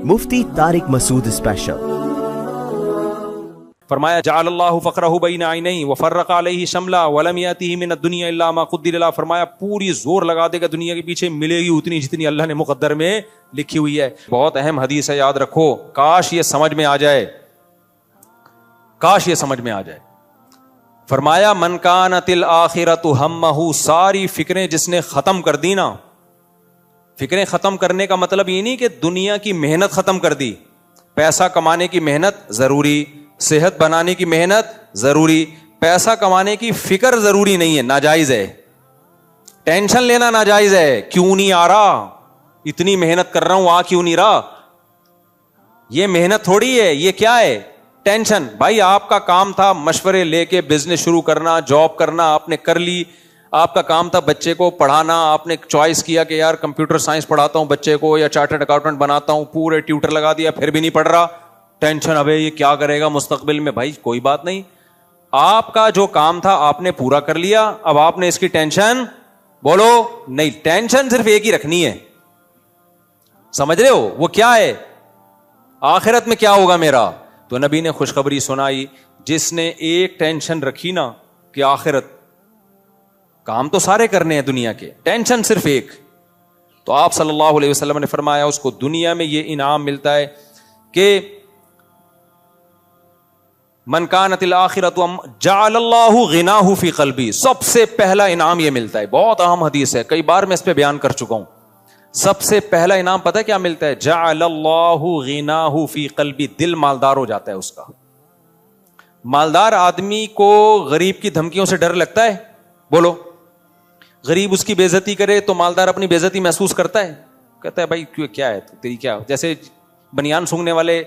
مفتی طارق مسعود special. فرمایا جعل اللہ فقرہ بین عینیہ وفرق علیہ شملہ ولم یاتہ من الدنیا الا ما قدر له۔ فرمایا پوری زور لگا دے گا دنیا کے پیچھے، ملے گی اتنی جتنی اللہ نے مقدر میں لکھی ہوئی ہے۔ بہت اہم حدیث ہے، یاد رکھو، کاش یہ سمجھ میں آ جائے، کاش یہ سمجھ میں آ جائے۔ فرمایا من کانت الآخرۃ ہمہ، ساری فکریں جس نے ختم کر دی نا، فکریں ختم کرنے کا مطلب یہ نہیں کہ دنیا کی محنت ختم کر دی، پیسہ کمانے کی محنت ضروری، صحت بنانے کی محنت ضروری، پیسہ کمانے کی فکر ضروری نہیں ہے، ناجائز ہے، ٹینشن لینا ناجائز ہے، کیوں نہیں آ رہا، اتنی محنت کر رہا ہوں آ کیوں نہیں رہا، یہ محنت تھوڑی ہے، یہ کیا ہے، ٹینشن۔ بھائی آپ کا کام تھا مشورے لے کے بزنس شروع کرنا، جاب کرنا، آپ نے کر لی، آپ کا کام تھا بچے کو پڑھانا، آپ نے چوائس کیا کہ یار کمپیوٹر سائنس پڑھاتا ہوں بچے کو یا چارٹرڈ اکاؤنٹنٹ بناتا ہوں، پورے ٹیوٹر لگا دیا پھر بھی نہیں پڑھ رہا، ٹینشن، ابے یہ کیا کرے گا مستقبل میں۔ بھائی کوئی بات نہیں، آپ کا جو کام تھا آپ نے پورا کر لیا، اب آپ نے اس کی ٹینشن بولو نہیں، ٹینشن صرف ایک ہی رکھنی ہے، سمجھ رہے ہو وہ کیا ہے، آخرت میں کیا ہوگا میرا۔ تو نبی نے خوشخبری سنائی، جس نے ایک ٹینشن رکھی نا کہ آخرت، کام تو سارے کرنے ہیں دنیا کے، ٹینشن صرف ایک، تو آپ صلی اللہ علیہ وسلم نے فرمایا اس کو دنیا میں یہ انعام ملتا ہے کہ من کانت الآخرۃ جعل اللہ غناہ فی قلبی، سب سے پہلا انعام یہ ملتا ہے، بہت اہم حدیث ہے، کئی بار میں اس پہ بیان کر چکا ہوں۔ سب سے پہلا انعام پتہ ہے کیا ملتا ہے؟ جعل اللہ غناہ فی قلبی، دل مالدار ہو جاتا ہے اس کا۔ مالدار آدمی کو غریب کی دھمکیوں سے ڈر لگتا ہے؟ بولو، غریب اس کی بے عزتی کرے تو مالدار اپنی بے عزتی محسوس کرتا ہے، کہتا ہے بھائی کیا ہے تیری کیا، جیسے بنیان سونگنے والے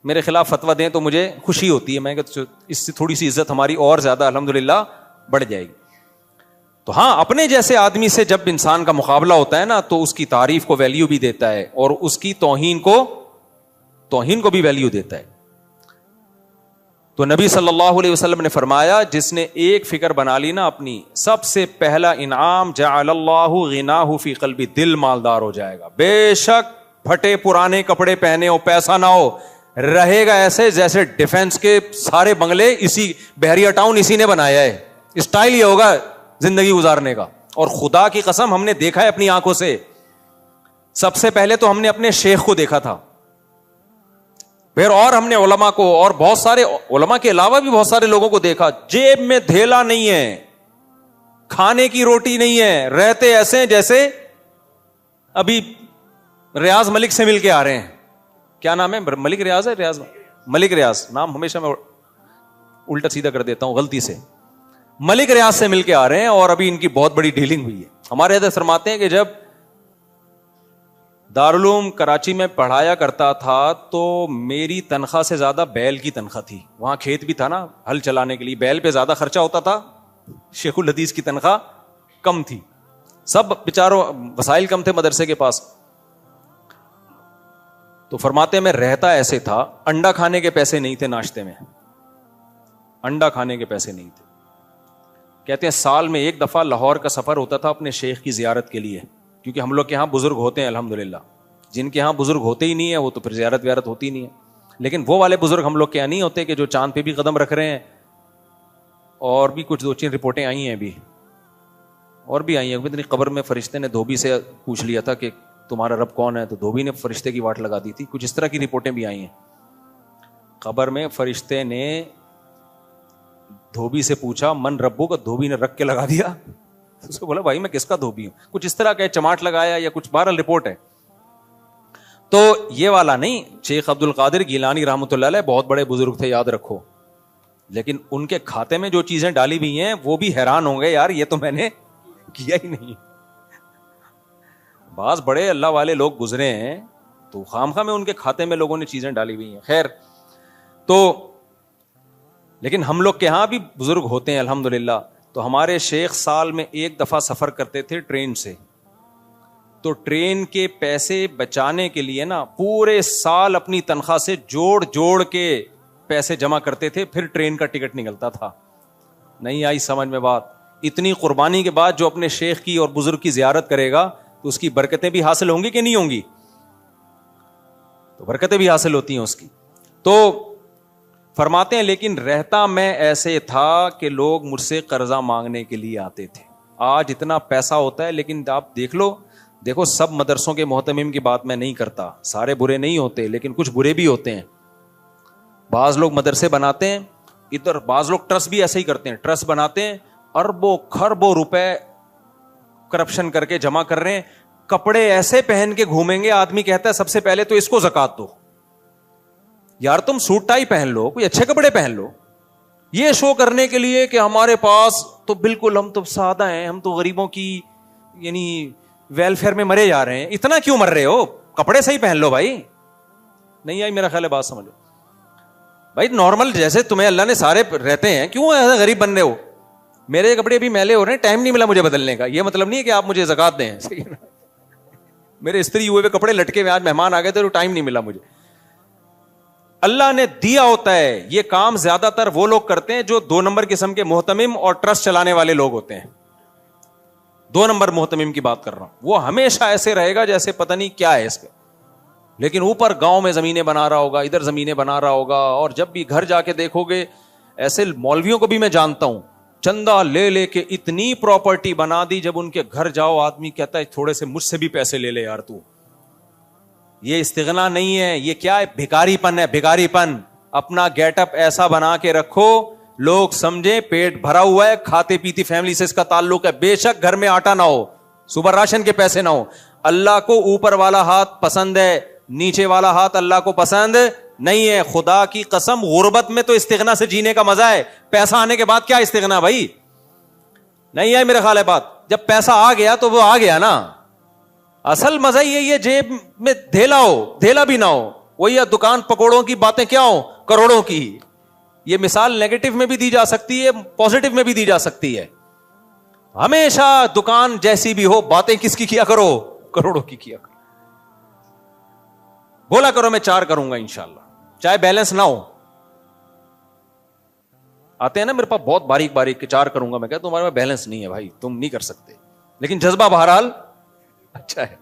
میرے خلاف فتویٰ دیں تو مجھے خوشی ہوتی ہے، میں کہتا اس سے تھوڑی سی عزت ہماری اور زیادہ الحمدللہ بڑھ جائے گی۔ تو ہاں، اپنے جیسے آدمی سے جب انسان کا مقابلہ ہوتا ہے نا تو اس کی تعریف کو ویلیو بھی دیتا ہے اور اس کی توہین کو بھی ویلیو دیتا ہے۔ تو نبی صلی اللہ علیہ وسلم نے فرمایا جس نے ایک فکر بنا لی نا اپنی، سب سے پہلا انعام جعل اللہ غناہ فی قلبی، دل مالدار ہو جائے گا۔ بے شک پھٹے پرانے کپڑے پہنے ہو، پیسہ نہ ہو، رہے گا ایسے جیسے ڈیفنس کے سارے بنگلے اسی بحریہ ٹاؤن اسی نے بنایا ہے، اسٹائل یہ ہوگا زندگی گزارنے کا۔ اور خدا کی قسم ہم نے دیکھا ہے اپنی آنکھوں سے، سب سے پہلے تو ہم نے اپنے شیخ کو دیکھا تھا، پھر اور ہم نے علماء کو، اور بہت سارے علماء کے علاوہ بھی بہت سارے لوگوں کو دیکھا، جیب میں دھیلا نہیں ہے، کھانے کی روٹی نہیں ہے، رہتے ایسے ہیں جیسے ابھی ریاض ملک سے مل کے آ رہے ہیں۔ کیا نام ہے؟ ملک ریاض ہے، ملک ریاض، نام ہمیشہ میں الٹا سیدھا کر دیتا ہوں غلطی سے، ملک ریاض سے مل کے آ رہے ہیں اور ابھی ان کی بہت بڑی ڈیلنگ ہوئی ہے۔ ہمارے حضرت فرماتے ہیں کہ جب دارالعلوم کراچی میں پڑھایا کرتا تھا تو میری تنخواہ سے زیادہ بیل کی تنخواہ تھی، وہاں کھیت بھی تھا نا، ہل چلانے کے لیے بیل پہ زیادہ خرچہ ہوتا تھا، شیخ الحدیث کی تنخواہ کم تھی، سب بیچاروں وسائل کم تھے مدرسے کے پاس۔ تو فرماتے میں رہتا ایسے تھا، انڈا کھانے کے پیسے نہیں تھے، ناشتے میں انڈا کھانے کے پیسے نہیں تھے۔ کہتے ہیں سال میں ایک دفعہ لاہور کا سفر ہوتا تھا اپنے شیخ کی زیارت کے لیے، کیونکہ ہم لوگ کے ہاں بزرگ ہوتے ہیں الحمدللہ، جن کے ہاں بزرگ ہوتے ہی نہیں ہیں وہ تو پھر زیارت ویارت ہوتی نہیں ہے، لیکن وہ والے بزرگ ہم لوگ کے یہاں نہیں ہوتے کہ جو چاند پہ بھی قدم رکھ رہے ہیں۔ اور بھی کچھ دو چین رپورٹیں آئی ہیں ابھی، اور بھی آئی ہیں، اتنی قبر میں فرشتے نے دھوبی سے پوچھ لیا تھا کہ تمہارا رب کون ہے، تو دھوبی نے فرشتے کی واٹ لگا دی تھی، کچھ اس طرح کی رپورٹیں بھی آئی ہیں۔ قبر میں فرشتے نے دھوبی سے پوچھا من ربو کا، دھوبی نے رکھ کے لگا دیا، اس کو بولا بھائی میں کس کا دھوبی ہوں، کچھ اس طرح کا چماٹ لگایا یا کچھ، بہرحال رپورٹ ہے۔ تو یہ والا نہیں، شیخ عبد القادر گیلانی رحمۃ اللہ علیہ بہت بڑے بزرگ تھے، یاد رکھو، لیکن ان کے کھاتے میں جو چیزیں ڈالی ہوئی ہیں وہ بھی حیران ہوں گے، یار یہ تو میں نے کیا ہی نہیں۔ بعض بڑے اللہ والے لوگ گزرے ہیں تو خامخواہ میں ان کے کھاتے میں لوگوں نے چیزیں ڈالی ہوئی ہیں، خیر۔ تو لیکن ہم لوگ کے ہاں بھی بزرگ ہوتے ہیں الحمدللہ۔ تو ہمارے شیخ سال میں ایک دفعہ سفر کرتے تھے ٹرین سے، تو ٹرین کے پیسے بچانے کے لیے نا پورے سال اپنی تنخواہ سے جوڑ کے پیسے جمع کرتے تھے، پھر ٹرین کا ٹکٹ نکلتا تھا۔ نہیں آئی سمجھ میں بات؟ اتنی قربانی کے بعد جو اپنے شیخ کی اور بزرگ کی زیارت کرے گا تو اس کی برکتیں بھی حاصل ہوں گی کہ نہیں ہوں گی؟ تو برکتیں بھی حاصل ہوتی ہیں اس کی. تو فرماتے ہیں لیکن رہتا میں ایسے تھا کہ لوگ مجھ سے قرضہ مانگنے کے لیے آتے تھے. آج اتنا پیسہ ہوتا ہے لیکن آپ دیکھو سب مدرسوں کے محتمم کی بات میں نہیں کرتا, سارے برے نہیں ہوتے لیکن کچھ برے بھی ہوتے ہیں. بعض لوگ مدرسے بناتے ہیں ادھر, بعض لوگ ٹرسٹ بھی ایسے ہی کرتے ہیں, ٹرسٹ بناتے ہیں اربوں خربوں روپے کرپشن کر کے جمع کر رہے ہیں, کپڑے ایسے پہن کے گھومیں گے, آدمی کہتا ہے سب سے پہلے تو اس کو زکات دو. یار تم سوٹ ٹائی پہن لو, کوئی اچھے کپڑے پہن لو, یہ شو کرنے کے لیے کہ ہمارے پاس تو بالکل ہم تو سادہ ہیں, ہم تو غریبوں کی یعنی ویلفیئر میں مرے جا رہے ہیں. اتنا کیوں مر رہے ہو, کپڑے صحیح پہن لو بھائی. نہیں آئی میرا خیال ہے بات سمجھو بھائی, نارمل جیسے تمہیں اللہ نے سارے رہتے ہیں, کیوں ایسے غریب بن رہے ہو؟ میرے کپڑے ابھی میلے ہو رہے ہیں, ٹائم نہیں ملا مجھے بدلنے کا, یہ مطلب نہیں ہے کہ آپ مجھے زکات دیں. میرے استری ہوئے کپڑے لٹکے ہوئے, آج مہمان آ گئے تھے تو ٹائم نہیں ملا مجھے. اللہ نے دیا ہوتا ہے. یہ کام زیادہ تر وہ لوگ کرتے ہیں جو 2 نمبر قسم کے محتمم اور ٹرسٹ چلانے والے لوگ ہوتے ہیں. 2 نمبر محتمم کی بات کر رہا ہوں, وہ ہمیشہ ایسے رہے گا جیسے پتہ نہیں کیا ہے اس کا, لیکن اوپر گاؤں میں زمینیں بنا رہا ہوگا, ادھر زمینیں بنا رہا ہوگا. اور جب بھی گھر جا کے دیکھو گے, ایسے مولویوں کو بھی میں جانتا ہوں, چندہ لے لے کے اتنی پراپرٹی بنا دی, جب ان کے گھر جاؤ آدمی کہتا ہے تھوڑے سے مجھ سے بھی پیسے لے لے یار تو. یہ استغنا نہیں ہے, یہ کیا ہے, بھکاری پن ہے, بھکاری پن. اپنا گیٹ اپ ایسا بنا کے رکھو لوگ سمجھے پیٹ بھرا ہوا ہے, کھاتے پیتی فیملی سے اس کا تعلق ہے. بے شک گھر میں آٹا نہ ہو, صبح راشن کے پیسے نہ ہو, اللہ کو اوپر والا ہاتھ پسند ہے, نیچے والا ہاتھ اللہ کو پسند نہیں ہے. خدا کی قسم غربت میں تو استغنا سے جینے کا مزہ ہے, پیسہ آنے کے بعد کیا استغنا بھائی. نہیں ہے میرا خیال ہے بات, جب پیسہ آ گیا تو وہ آ گیا نا. اصل مزہ یہ جیب میں دھیلا ہو, دھیلا بھی نہ ہو, وہی دکان پکوڑوں کی باتیں کیا ہو, کروڑوں کی. یہ مثال نیگیٹو میں بھی دی جا سکتی ہے, پازیٹو میں بھی دی جا سکتی ہے. ہمیشہ دکان جیسی بھی ہو, باتیں کس کی کیا کرو, کروڑوں کی کیا کرو. بولا کرو میں 4 کروں گا انشاءاللہ, چاہے بیلنس نہ ہو. آتے ہیں نا میرے پاس بہت باریک باریک کے 4 کروں گا, میں کہتا ہوں تمہارے میں بیلنس نہیں ہے بھائی, تم نہیں کر سکتے, لیکن جذبہ بہرحال اچھا ہے.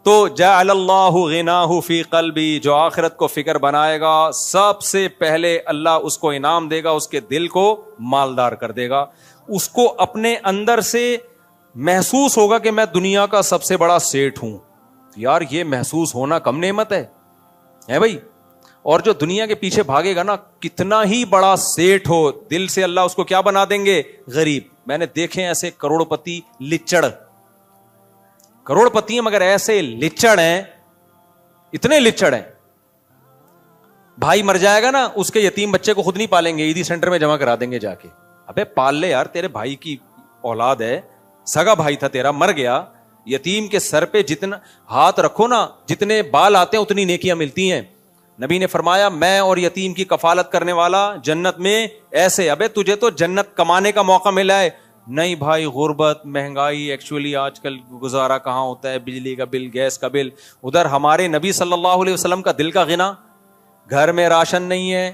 تو جعل اللہ غناہ فی قلبی, جو آخرت کو فکر بنائے گا سب سے پہلے اللہ اس کو انعام دے گا, اس کے دل کو مالدار کر دے گا. اس کو اپنے اندر سے محسوس ہوگا کہ میں دنیا کا سب سے بڑا سیٹ ہوں. یار یہ محسوس ہونا کم نعمت ہے بھائی. اور جو دنیا کے پیچھے بھاگے گا نا, کتنا ہی بڑا سیٹ ہو, دل سے اللہ اس کو کیا بنا دیں گے, غریب. میں نے دیکھے ایسے کروڑ پتی لچڑ, کروڑ پتی ہیں مگر ایسے لچڑ ہیں, اتنے لچڑ ہیں. بھائی مر جائے گا نا, اس کے یتیم بچے کو خود نہیں پالیں گے, عیدی سینٹر میں جمع کرا دیں گے جا کے. ابے پال لے یار, تیرے بھائی کی اولاد ہے, سگا بھائی تھا تیرا, مر گیا. یتیم کے سر پہ جتنا ہاتھ رکھو نا, جتنے بال آتے ہیں اتنی نیکیاں ملتی ہیں. نبی نے فرمایا میں اور یتیم کی کفالت کرنے والا جنت میں ایسے. ابے تجھے تو جنت کمانے کا موقع ملا ہے. نہیں بھائی, غربت, مہنگائی, ایکچولی آج کل گزارا کہاں ہوتا ہے, بجلی کا بل, گیس کا بل. ادھر ہمارے نبی صلی اللہ علیہ وسلم کا دل کا غنا, گھر میں راشن نہیں ہے,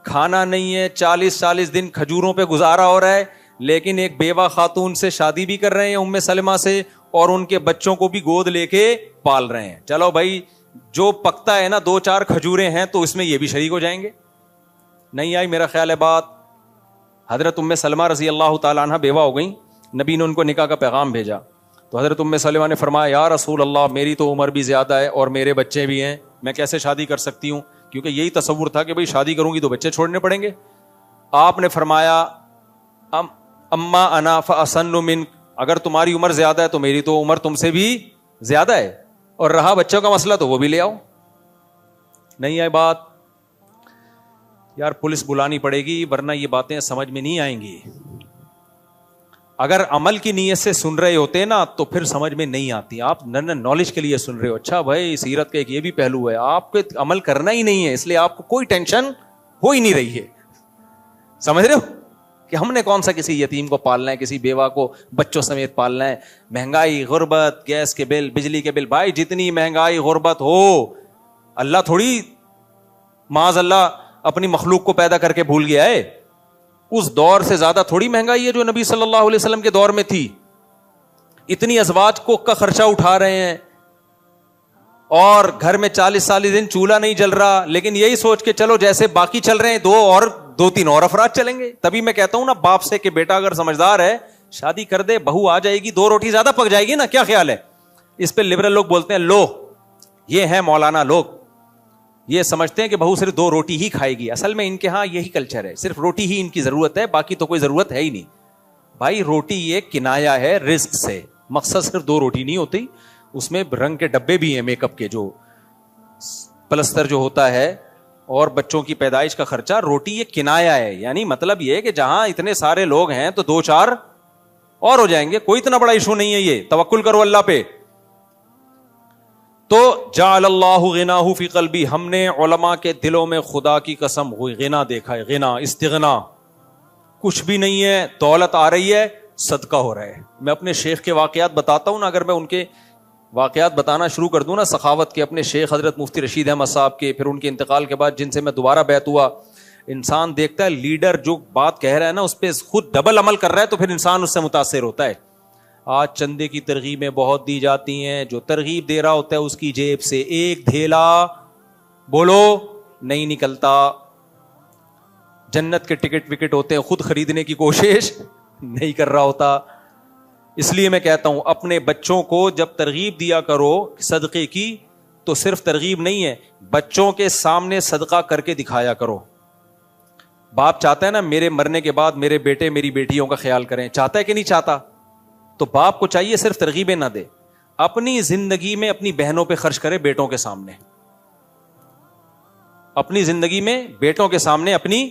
کھانا نہیں ہے, 40 دن کھجوروں پہ گزارا ہو رہا ہے, لیکن ایک بیوہ خاتون سے شادی بھی کر رہے ہیں, ام سلمہ سے, اور ان کے بچوں کو بھی گود لے کے پال رہے ہیں. چلو بھائی, جو پکتا ہے نا 2-4 کھجوریں ہیں تو اس میں یہ بھی شریک ہو جائیں گے. نہیں آئی میرا خیال ہے بات. حضرت ام سلمہ رضی اللہ تعالیٰ عنہ بیوہ ہو گئیں, نبی نے ان کو نکاح کا پیغام بھیجا. تو حضرت ام سلمہ نے فرمایا یا رسول اللہ, میری تو عمر بھی زیادہ ہے اور میرے بچے بھی ہیں, میں کیسے شادی کر سکتی ہوں, کیونکہ یہی تصور تھا کہ بھئی شادی کروں گی تو بچے چھوڑنے پڑیں گے. آپ نے فرمایا اما انا فاسن منک, اگر تمہاری عمر زیادہ ہے تو میری تو عمر تم سے بھی زیادہ ہے, اور رہا بچوں کا مسئلہ تو وہ بھی لے آؤ. نہیں آئی بات یار, پولیس بلانی پڑے گی ورنہ یہ باتیں سمجھ میں نہیں آئیں گی. اگر عمل کی نیت سے سن رہے ہوتے نا تو پھر سمجھ میں نہیں آتی. آپ نالج کے لیے سن رہے ہو, اچھا بھائی سیرت کا ایک یہ بھی پہلو ہے, آپ کو عمل کرنا ہی نہیں ہے, اس لیے آپ کو کوئی ٹینشن ہو ہی نہیں رہی ہے. سمجھ رہے ہو کہ ہم نے کون سا کسی یتیم کو پالنا ہے, کسی بیوہ کو بچوں سمیت پالنا ہے. مہنگائی, غربت, گیس کے بل, بجلی کے بل, بھائی جتنی مہنگائی غربت ہو, اللہ تھوڑی معاذ اللہ اپنی مخلوق کو پیدا کر کے بھول گیا ہے. اس دور سے زیادہ تھوڑی مہنگائی ہے جو نبی صلی اللہ علیہ وسلم کے دور میں تھی. اتنی ازواج کو کا خرچہ اٹھا رہے ہیں, اور گھر میں 40 دن چولہا نہیں جل رہا, لیکن یہی سوچ کے چلو جیسے باقی چل رہے ہیں 2-3 اور افراد چلیں گے. تبھی میں کہتا ہوں نا باپ سے کہ بیٹا اگر سمجھدار ہے شادی کر دے, بہو آ جائے گی, 2 روٹی زیادہ پک جائے گی نا, کیا خیال ہے. اس پہ لبرل لوگ بولتے ہیں لو, یہ ہیں مولانا لوگ, یہ سمجھتے ہیں کہ بہو صرف 2 روٹی ہی کھائے گی. اصل میں ان کے ہاں یہی کلچر ہے, صرف روٹی ہی ان کی ضرورت ہے, باقی تو کوئی ضرورت ہے ہی نہیں. بھائی روٹی یہ کنایا ہے رزق سے, مقصد صرف 2 روٹی نہیں ہوتی, اس میں رنگ کے ڈبے بھی ہیں, میک اپ کے جو پلستر جو ہوتا ہے اور بچوں کی پیدائش کا خرچہ. روٹی یہ کنایا ہے, یعنی مطلب یہ کہ جہاں اتنے سارے لوگ ہیں تو 2-4 اور ہو جائیں گے, کوئی اتنا بڑا ایشو نہیں ہے, یہ توکل کرو اللہ پہ. تو جعل اللہ غناہ فی قلبی, ہم نے علماء کے دلوں میں خدا کی قسم غنا دیکھا ہے, غنا, استغنا. کچھ بھی نہیں ہے, دولت آ رہی ہے, صدقہ ہو رہا ہے. میں اپنے شیخ کے واقعات بتاتا ہوں نا, اگر میں ان کے واقعات بتانا شروع کر دوں نا سخاوت کے, اپنے شیخ حضرت مفتی رشید احمد صاحب کے, پھر ان کے انتقال کے بعد جن سے میں دوبارہ بیعت ہوا, انسان دیکھتا ہے لیڈر جو بات کہہ رہا ہے نا اس پہ خود ڈبل عمل کر رہا ہے, تو پھر انسان اس سے متاثر ہوتا ہے. آج چندے کی ترغیبیں بہت دی جاتی ہیں, جو ترغیب دے رہا ہوتا ہے اس کی جیب سے ایک دھیلا بولو نہیں نکلتا. جنت کے ٹکٹ وکٹ ہوتے ہیں, خود خریدنے کی کوشش نہیں کر رہا ہوتا. اس لیے میں کہتا ہوں اپنے بچوں کو جب ترغیب دیا کرو صدقے کی, تو صرف ترغیب نہیں ہے, بچوں کے سامنے صدقہ کر کے دکھایا کرو. باپ چاہتا ہے نا میرے مرنے کے بعد میرے بیٹے میری بیٹیوں کا خیال کریں, چاہتا ہے کہ نہیں چاہتا؟ تو باپ کو چاہیے صرف ترغیبیں نہ دے, اپنی زندگی میں اپنی بہنوں پہ خرچ کرے, بیٹوں کے سامنے, اپنی زندگی میں بیٹوں کے سامنے اپنی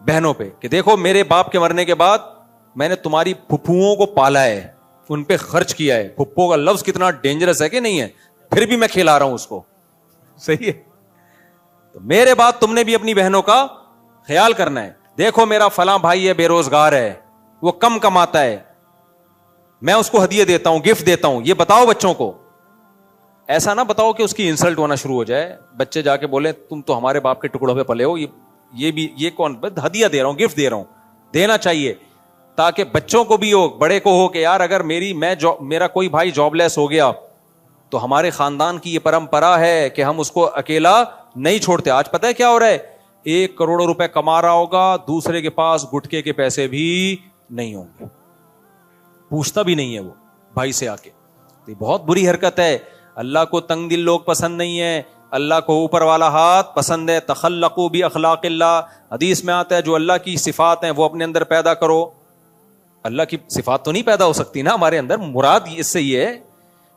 بہنوں پہ, کہ دیکھو میرے باپ کے مرنے کے بعد میں نے تمہاری پھپھوؤں کو پالا ہے, ان پہ خرچ کیا ہے. پھپھو کا لفظ کتنا ڈینجرس ہے کہ نہیں ہے, پھر بھی میں کھلا رہا ہوں اس کو, صحیح ہے. تو میرے بعد تم نے بھی اپنی بہنوں کا خیال کرنا ہے. دیکھو میرا فلاں بھائی ہے, بے روزگار ہے, وہ کم کماتا ہے, میں اس کو ہدیے دیتا ہوں, گفٹ دیتا ہوں. یہ بتاؤ بچوں کو, ایسا نہ بتاؤ کہ اس کی انسلٹ ہونا شروع ہو جائے, بچے جا کے بولے تم تو ہمارے باپ کے ٹکڑوں پہ پلے ہو, یہ کون, ہدیہ دے رہا ہوں, گفٹ دے رہا ہوں. دینا چاہیے تاکہ بچوں کو بھی ہو, بڑے کو ہو کہ یار اگر میرا کوئی بھائی جاب لیس ہو گیا تو ہمارے خاندان کی یہ پرمپرا ہے کہ ہم اس کو اکیلا نہیں چھوڑتے. آج پتہ ہے کیا ہو رہا ہے, 1 کروڑ روپے کما رہا ہوگا, دوسرے کے پاس گٹکے کے پیسے بھی نہیں ہوں گے, پوچھتا بھی نہیں ہے وہ بھائی سے آ کے. تو یہ بہت بری حرکت ہے. اللہ کو تنگ دل لوگ پسند نہیں ہے, اللہ کو اوپر والا ہاتھ پسند ہے. تخلقوا باخلاق اللہ, حدیث میں آتا ہے جو اللہ کی صفات ہیں وہ اپنے اندر پیدا کرو. اللہ کی صفات تو نہیں پیدا ہو سکتی نا ہمارے اندر, مراد اس سے یہ ہے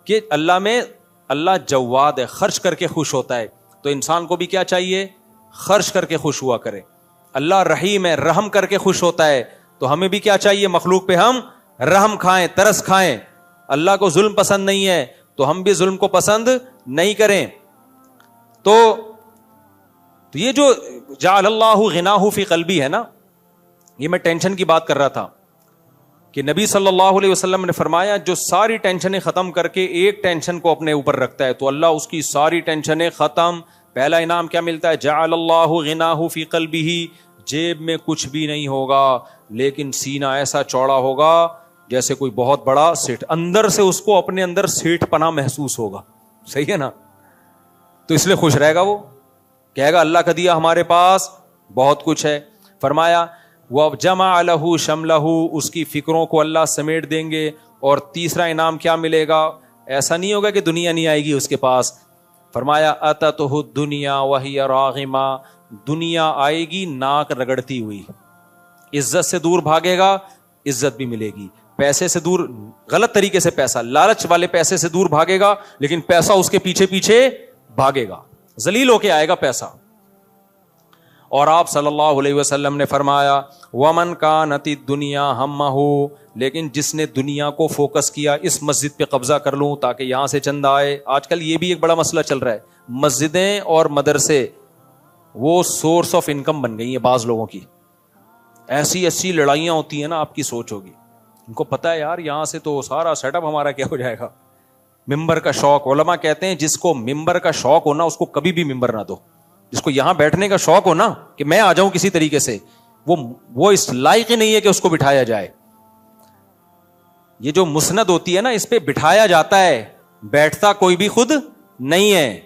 کہ اللہ جواد ہے, خرچ کر کے خوش ہوتا ہے, تو انسان کو بھی کیا چاہیے, خرچ کر کے خوش ہوا کرے. اللہ رحیم ہے, رحم کر کے خوش ہوتا ہے, تو ہمیں بھی کیا چاہیے, مخلوق پہ ہم رحم کھائیں, ترس کھائیں. اللہ کو ظلم پسند نہیں ہے تو ہم بھی ظلم کو پسند نہیں کریں. تو یہ جو جعل اللہ غناہ فی قلبی ہے نا, یہ میں ٹینشن کی بات کر رہا تھا کہ نبی صلی اللہ علیہ وسلم نے فرمایا جو ساری ٹینشنیں ختم کر کے ایک ٹینشن کو اپنے اوپر رکھتا ہے تو اللہ اس کی ساری ٹینشنیں ختم. پہلا انعام کیا ملتا ہے, جعل اللہ غناہ فی قلبہ, جیب میں کچھ بھی نہیں ہوگا لیکن سینہ ایسا چوڑا ہوگا جیسے کوئی بہت بڑا سیٹ, اندر سے اس کو اپنے اندر سیٹ پنا محسوس ہوگا. صحیح ہے نا, تو اس لیے خوش رہے گا, وہ کہے گا اللہ کا دیا ہمارے پاس بہت کچھ ہے. فرمایا وَجَمَعَ لَهُ شَمْلَهُ, اس کی فکروں کو اللہ سمیٹ دیں گے. اور تیسرا انعام کیا ملے گا, ایسا نہیں ہوگا کہ دنیا نہیں آئے گی اس کے پاس. فرمایا أَتَتْهُ الدُّنْيَا وَهِيَ رَاغِمَةٌ, دنیا آئے گی ناک رگڑتی ہوئی, عزت سے دور بھاگے گا, عزت بھی ملے گی. پیسے سے دور, غلط طریقے سے پیسہ, لالچ والے پیسے سے دور بھاگے گا, لیکن پیسہ اس کے پیچھے پیچھے بھاگے گا, ذلیل ہو کے آئے گا پیسہ. اور آپ صلی اللہ علیہ وسلم نے فرمایا وَمَنْ كَانَتِ الدُّنْيَا هَمَّهُ, لیکن جس نے دنیا کو فوکس کیا, اس مسجد پہ قبضہ کر لوں تاکہ یہاں سے چندہ آئے. آج کل یہ بھی ایک بڑا مسئلہ چل رہا ہے, مسجدیں اور مدرسے وہ سورس آف انکم بن گئی ہیں بعض لوگوں کی. ایسی لڑائیاں ہوتی ہیں نا, آپ کی سوچ ہوگی, ان کو پتا ہے یار یہاں سے تو سارا سیٹ اپ ہمارا کیا ہو جائے گا. ممبر کا شوق, علماء کہتے ہیں جس کو ممبر کا شوق ہو نا اس کو کبھی بھی ممبر نہ دو. جس کو یہاں بیٹھنے کا شوق ہو نا کہ میں آ جاؤں کسی طریقے سے, وہ اس لائق ہی نہیں ہے کہ اس کو بٹھایا جائے. یہ جو مسند ہوتی ہے نا, اس پہ بٹھایا جاتا ہے, بیٹھتا کوئی بھی خود نہیں ہے.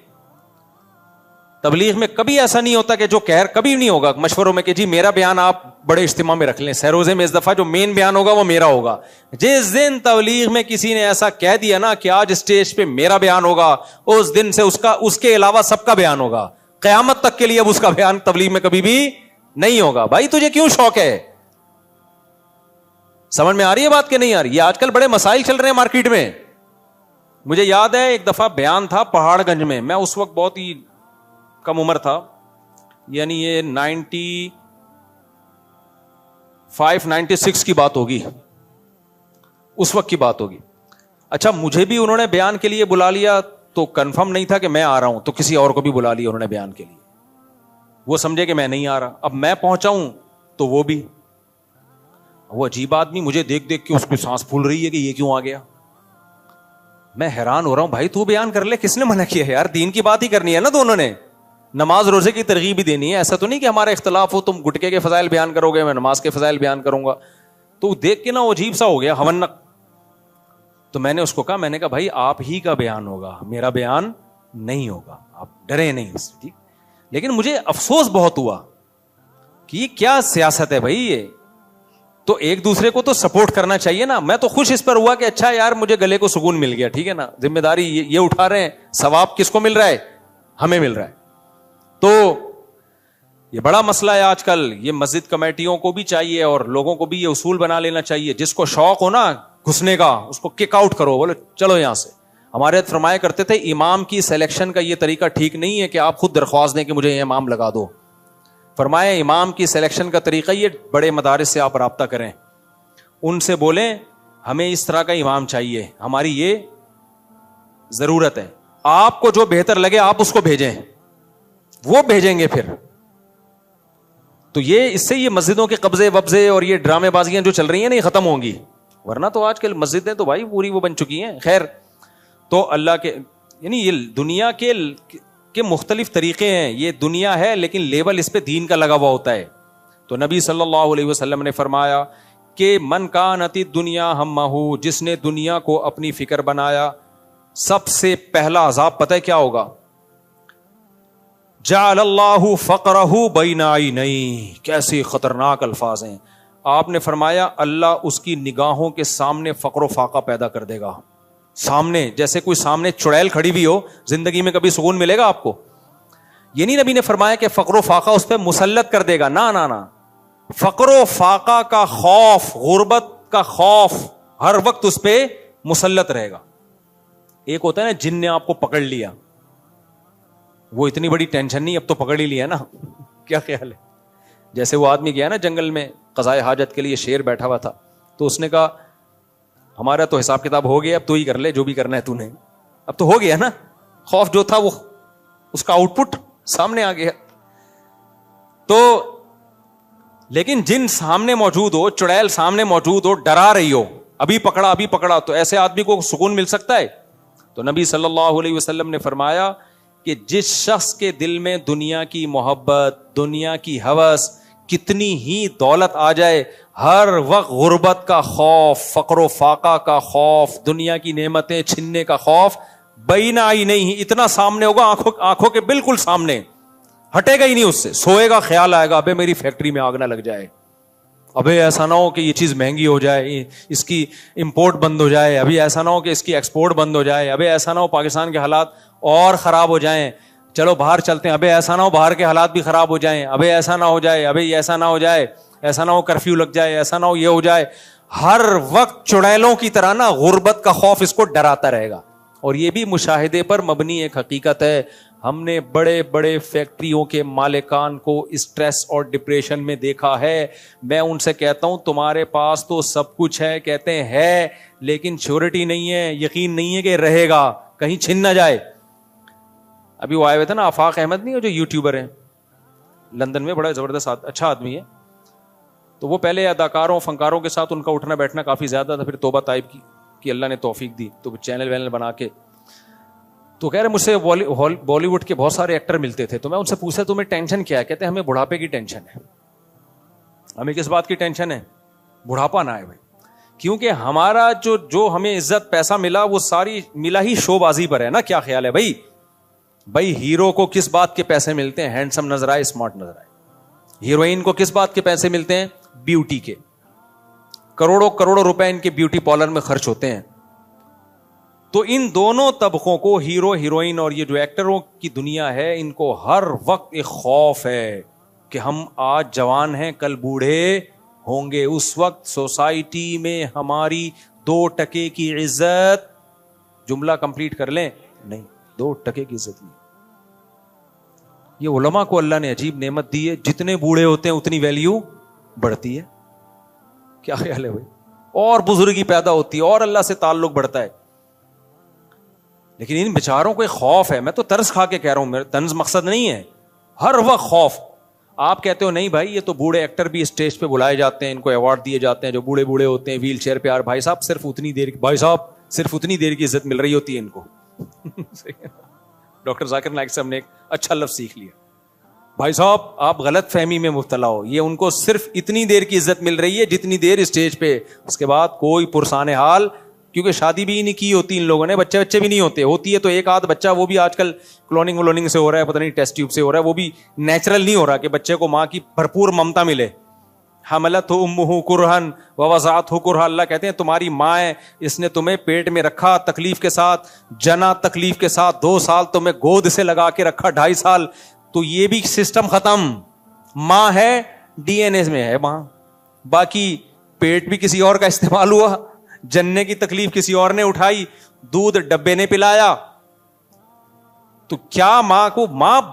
تبلیغ میں کبھی ایسا نہیں ہوتا کہ جو کہر کبھی نہیں ہوگا مشوروں میں کہ جی میرا بیان آپ بڑے اجتماع میں رکھ لیں, سیروزے میں اس دفعہ جو مین بیان ہوگا وہ میرا ہوگا. جس دن تبلیغ میں کسی نے ایسا کہہ دیا نا کہ آج اسٹیج پہ میرا بیان ہوگا, اس دن سے اس کے علاوہ سب کا بیان ہوگا, قیامت تک کے لیے اب اس کا بیان تبلیغ میں کبھی بھی نہیں ہوگا. بھائی تجھے کیوں شوق ہے؟ سمجھ میں آ رہی ہے بات کہ نہیں آ رہی؟ یہ آج کل بڑے مسائل چل رہے ہیں مارکیٹ میں. مجھے یاد ہے ایک دفعہ بیان تھا پہاڑ گنج میں, میں اس وقت بہت ہی کم عمر تھا, یعنی یہ 95-96 کی بات ہوگی, اس وقت کی بات ہوگی. اچھا مجھے بھی انہوں نے بیان کے لیے بلا لیا تو کنفرم نہیں تھا کہ میں آ رہا ہوں, تو کسی اور کو بھی بلا لیا انہوں نے بیان کے لیے, وہ سمجھے کہ میں نہیں آ رہا. اب میں پہنچا ہوں تو وہ بھی, وہ عجیب آدمی مجھے دیکھ دیکھ کے اس کی سانس پھول رہی ہے کہ یہ کیوں آ گیا. میں حیران ہو رہا ہوں, بھائی تو بیان کر لے, کس نے منع کیا ہے یار؟ دین کی بات ہی کرنی ہے نا دونوں نے, نماز روزے کی ترغیب بھی دینی ہے. ایسا تو نہیں کہ ہمارا اختلاف ہو, تم گٹکے کے فضائل بیان کرو گے, میں نماز کے فضائل بیان کروں گا. تو دیکھ کے نا وہ عجیب سا ہو گیا, ہونق. تو میں نے اس کو کہا, میں نے کہا بھائی آپ ہی کا بیان ہوگا, میرا بیان نہیں ہوگا, آپ ڈرے نہیں اس سے, ٹھیک. لیکن مجھے افسوس بہت ہوا کہ یہ کیا سیاست ہے بھائی یہ. تو ایک دوسرے کو تو سپورٹ کرنا چاہیے نا. میں تو خوش اس پر ہوا کہ اچھا یار مجھے گلے کو سکون مل گیا, ٹھیک ہے نا, ذمہ داری یہ اٹھا رہے ہیں, ثواب کس کو مل رہا ہے؟ ہمیں مل رہا ہے. تو یہ بڑا مسئلہ ہے آج کل. یہ مسجد کمیٹیوں کو بھی چاہیے اور لوگوں کو بھی یہ اصول بنا لینا چاہیے, جس کو شوق ہو نا گھسنے کا اس کو کک آؤٹ کرو, بولو چلو یہاں سے. ہمارے فرمایا کرتے تھے امام کی سلیکشن کا یہ طریقہ ٹھیک نہیں ہے کہ آپ خود درخواست دیں کہ مجھے یہ امام لگا دو. فرمایا امام کی سلیکشن کا طریقہ یہ بڑے مدارس سے آپ رابطہ کریں, ان سے بولیں ہمیں اس طرح کا امام چاہیے, ہماری یہ ضرورت ہے, آپ کو جو بہتر لگے آپ اس کو بھیجیں, وہ بھیجیں گے پھر. تو یہ اس سے یہ مسجدوں کے قبضے وبزے اور یہ ڈرامے بازیاں جو چل رہی ہیں نا یہ ختم ہوں گی, ورنہ تو آج کل مسجدیں تو بھائی پوری وہ بن چکی ہیں. خیر, تو اللہ کے یعنی یہ دنیا کے مختلف طریقے ہیں. یہ دنیا ہے لیکن لیبل اس پہ دین کا لگا ہوا ہوتا ہے. تو نبی صلی اللہ علیہ وسلم نے فرمایا کہ من کانت الدنیا ہمہ, جس نے دنیا کو اپنی فکر بنایا, سب سے پہلا عذاب پتہ ہے کیا ہوگا؟ جعل اللہ فقرہ بین عینیہ. کیسے خطرناک الفاظ ہیں. آپ نے فرمایا اللہ اس کی نگاہوں کے سامنے فقر و فاقہ پیدا کر دے گا. سامنے جیسے کوئی سامنے چڑیل کھڑی بھی ہو, زندگی میں کبھی سکون ملے گا آپ کو؟ یہ نہیں نبی نے فرمایا کہ فقر و فاقہ اس پہ مسلط کر دے گا, نا. فقر و فاقہ کا خوف, غربت کا خوف ہر وقت اس پہ مسلط رہے گا. ایک ہوتا ہے نا جن نے آپ کو پکڑ لیا, وہ اتنی بڑی ٹینشن نہیں, اب تو پکڑ ہی لیا نا. کیا خیال ہے؟ جیسے وہ آدمی گیا نا جنگل میں قضائے حاجت کے لیے, شیر بیٹھا ہوا تھا, تو اس نے کہا ہمارا تو حساب کتاب ہو گیا, اب تو ہی کر لے جو بھی کرنا ہے تو نے, اب تو ہو گیا نا. خوف جو تھا وہ اس کا آؤٹ پٹ سامنے آ گیا. تو لیکن جن سامنے موجود ہو, چڑیل سامنے موجود ہو, ڈرا رہی ہو, ابھی پکڑا, تو ایسے آدمی کو سکون مل سکتا ہے؟ تو نبی صلی اللہ علیہ وسلم نے فرمایا کہ جس شخص کے دل میں دنیا کی محبت, دنیا کی ہوس, کتنی ہی دولت آ جائے, ہر وقت غربت کا خوف, فقر و فاقہ کا خوف, دنیا کی نعمتیں چھننے کا خوف بین عینیہ, اتنا سامنے ہوگا, آنکھوں کے بالکل سامنے, ہٹے گا ہی نہیں اس سے. سوئے گا خیال آئے گا ابے میری فیکٹری میں آگ نہ لگ جائے, ابے ایسا نہ ہو کہ یہ چیز مہنگی ہو جائے, اس کی امپورٹ بند ہو جائے, ابھی ایسا نہ ہو کہ اس کی ایکسپورٹ بند ہو جائے, ابے ایسا نہ ہو پاکستان کے حالات اور خراب ہو جائیں, چلو باہر چلتے ہیں, ابے ایسا نہ ہو باہر کے حالات بھی خراب ہو جائیں, ابے ایسا نہ ہو جائے, ابے ایسا نہ ہو جائے, ایسا نہ ہو کرفیو لگ جائے, ایسا نہ ہو یہ ہو جائے. ہر وقت چڑیلوں کی طرح نا غربت کا خوف اس کو ڈراتا رہے گا. اور یہ بھی مشاہدے پر مبنی ایک حقیقت ہے. ہم نے بڑے بڑے فیکٹریوں کے مالکان کو اسٹریس اور ڈپریشن میں دیکھا ہے. میں ان سے کہتا ہوں تمہارے پاس تو سب کچھ ہے, کہتے ہیں لیکن شیورٹی نہیں ہے, یقین نہیں ہے کہ رہے گا, کہیں چھن نہ جائے. ابھی وہ آئے ہوئے تھے نا آفاق احمد, نہیں جو یوٹیوبر ہیں لندن میں, بڑا زبردست اچھا آدمی ہے. تو وہ پہلے اداکاروں فنکاروں کے ساتھ ان کا اٹھنا بیٹھنا کافی زیادہ تھا, پھر توبہ طائب کی اللہ نے توفیق دی تو چینل وینل بنا کے. تو کہہ رہے مجھ سے بالی ووڈ کے بہت سارے ایکٹر ملتے تھے, تو میں ان سے پوچھا تمہیں ٹینشن کیا ہے؟ کہتے ہیں ہمیں بڑھاپے کی ٹینشن ہے. ہمیں کس بات کی ٹینشن ہے؟ بڑھاپا نہ آئے بھائی, کیونکہ ہمارا جو ہمیں عزت پیسہ ملا وہ ساری ملا ہی شو بازی پر ہے نا. کیا خیال ہے بھائی؟ بھائی ہیرو کو کس بات کے پیسے ملتے ہیں؟ ہینڈسم نظر آئے، اسمارٹ نظر آئے. ہیروئن کو کس بات کے پیسے ملتے ہیں؟ بیوٹی کے. کروڑوں کروڑوں روپے ان کے بیوٹی پارلر میں خرچ ہوتے ہیں. تو ان دونوں طبقوں کو، ہیرو ہیروئن اور یہ جو ایکٹروں کی دنیا ہے، ان کو ہر وقت ایک خوف ہے کہ ہم آج جوان ہیں کل بوڑھے ہوں گے. اس وقت سوسائٹی میں ہماری 2% کی عزت، جملہ کمپلیٹ کر لیں، نہیں 2% کی عزت نہیں. یہ علماء کو اللہ نے عجیب نعمت دی ہے، جتنے بوڑھے ہوتے ہیں اتنی ویلیو بڑھتی ہے. کیا خیال ہے بھائی؟ اور بزرگی پیدا ہوتی ہے اور اللہ سے تعلق بڑھتا ہے. لیکن ان بیچاروں کو ایک خوف ہے. میں تو طرز کھا کے کہہ رہا ہوں، میرا طنز مقصد نہیں ہے، ہر وقت خوف. آپ کہتے ہو نہیں بھائی یہ تو بوڑھے ایکٹر بھی اسٹیج پہ بلائے جاتے ہیں، ان کو ایوارڈ دیے جاتے ہیں جو بوڑھے بوڑھے ہوتے ہیں ویل چیئر پہ. یار بھائی صاحب صرف اتنی دیر کی عزت مل رہی ہوتی ہے ان کو. ڈاکٹر ذاکر نائک صاحب نے ایک اچھا لفظ سیکھ لیا، بھائی صاحب آپ غلط فہمی میں مبتلا ہو، یہ ان کو صرف اتنی دیر کی عزت مل رہی ہے جتنی دیر اسٹیج پہ، اس کے بعد کوئی پرسان حال. کیونکہ شادی بھی نہیں کی ہوتی ان لوگوں نے، بچے بھی نہیں ہوتے. ہوتی ہے تو ایک آدھ بچہ، وہ بھی آج کل کلوننگ سے ہو رہا ہے، پتہ نہیں ٹیسٹ ٹیوب سے ہو رہا ہے، وہ بھی نیچرل نہیں ہو رہا کہ بچے کو ماں کی بھرپور ممتا ملے. حملتہ امہ کرہن ووضعتہ کرہا. اللہ کہتے ہیں تمہاری ماں ہے، اس نے تمہیں پیٹ میں رکھا تکلیف کے ساتھ، جنا تکلیف کے ساتھ، 2 سال تمہیں گود سے لگا کے رکھا، 2.5 سال. تو یہ بھی سسٹم ختم. ماں ہے، ڈی این اے میں ہے ماں، باقی پیٹ بھی کسی اور کا استعمال ہوا، جننے کی تکلیف کسی اور نے اٹھائی، دودھ ڈبے نے پلایا. تو کیا ماں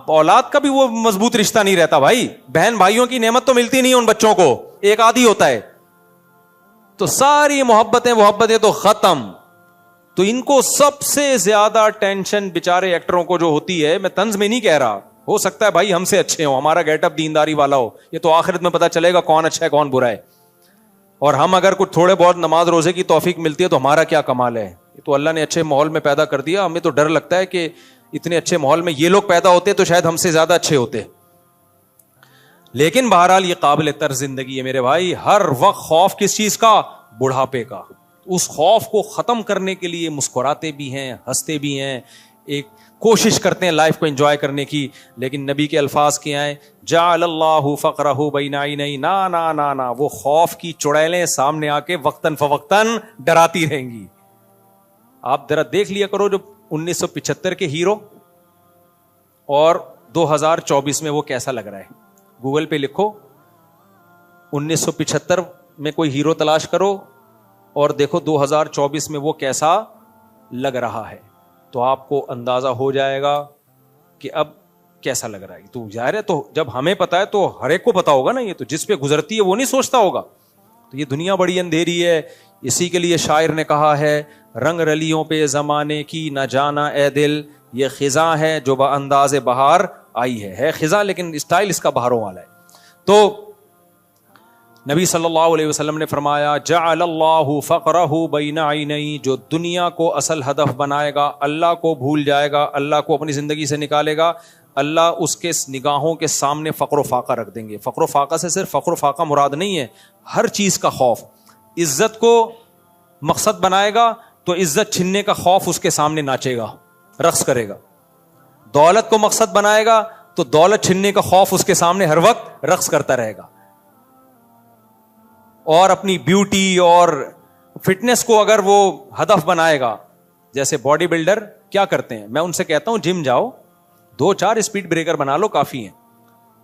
اولاد کا بھی وہ مضبوط رشتہ نہیں رہتا بھائی؟ بہن بھائیوں کی نعمت تو ملتی نہیں ان بچوں کو، ایک آدھی ہوتا ہے. تو ساری محبتیں تو ختم. تو ان کو سب سے زیادہ ٹینشن بیچارے ایکٹروں کو جو ہوتی ہے، میں طنز میں نہیں کہہ رہا، ہو سکتا ہے بھائی ہم سے اچھے ہوں، ہمارا گیٹ اپ دینداری والا ہو، یہ تو آخرت میں پتا چلے گا کون اچھا ہے کون برا ہے. اور ہم اگر کچھ تھوڑے بہت نماز روزے کی توفیق ملتی ہے تو ہمارا کیا کمال ہے. یہ تو اللہ نے اچھے ماحول میں پیدا کر دیا. ہمیں تو ڈر لگتا ہے کہ اتنے اچھے ماحول میں یہ لوگ پیدا ہوتے تو شاید ہم سے زیادہ اچھے ہوتے. لیکن بہرحال یہ قابل طرز زندگی ہے میرے بھائی. ہر وقت خوف کس چیز کا؟ بڑھاپے کا. اس خوف کو ختم کرنے کے لیے مسکراتے بھی ہیں، ہنستے بھی ہیں، ایک کوشش کرتے ہیں لائف کو انجوائے کرنے کی. لیکن نبی کے الفاظ کیا ہیں؟ جعل اللہ فقرہ بین عینیہ. نا نا نا نا، وہ خوف کی چڑیلیں سامنے آ کے وقتاً فوقتاً ڈراتی رہیں گی. آپ ذرا دیکھ لیا کرو جو 1975 کے ہیرو اور 2024 میں وہ کیسا لگ رہا ہے. گوگل پہ لکھو 1975 میں کوئی ہیرو تلاش کرو اور دیکھو 2024 میں وہ کیسا لگ رہا ہے، تو آپ کو اندازہ ہو جائے گا کہ اب کیسا لگ رہا ہے. تو ظاہر ہے تو جب ہمیں پتا ہے تو ہر ایک کو پتا ہوگا نا. یہ تو جس پہ گزرتی ہے وہ نہیں سوچتا ہوگا. تو یہ دنیا بڑی اندھیری ہے. اسی کے لیے شاعر نے کہا ہے، رنگ رلیوں پہ زمانے کی نہ جانا اے دل، یہ خزاں ہے جو با انداز بہار آئی ہے خزاں لیکن اسٹائل اس کا بہاروں والا ہے. تو نبی صلی اللہ علیہ وسلم نے فرمایا جعل اللہ فقرہ بین عینیہ، جو دنیا کو اصل ہدف بنائے گا، اللہ کو بھول جائے گا، اللہ کو اپنی زندگی سے نکالے گا، اللہ اس کے نگاہوں کے سامنے فقر و فاقہ رکھ دیں گے. فقر و فاقہ سے صرف فقر و فاقہ مراد نہیں ہے، ہر چیز کا خوف. عزت کو مقصد بنائے گا تو عزت چھننے کا خوف اس کے سامنے ناچے گا، رقص کرے گا. دولت کو مقصد بنائے گا تو دولت چھننے کا خوف اس کے سامنے ہر وقت رقص کرتا رہے گا. اور اپنی بیوٹی اور فٹنس کو اگر وہ ہدف بنائے گا، جیسے باڈی بلڈر کیا کرتے ہیں، میں ان سے کہتا ہوں جم جاؤ، 2-4 اسپیڈ بریکر بنا لو، کافی ہیں.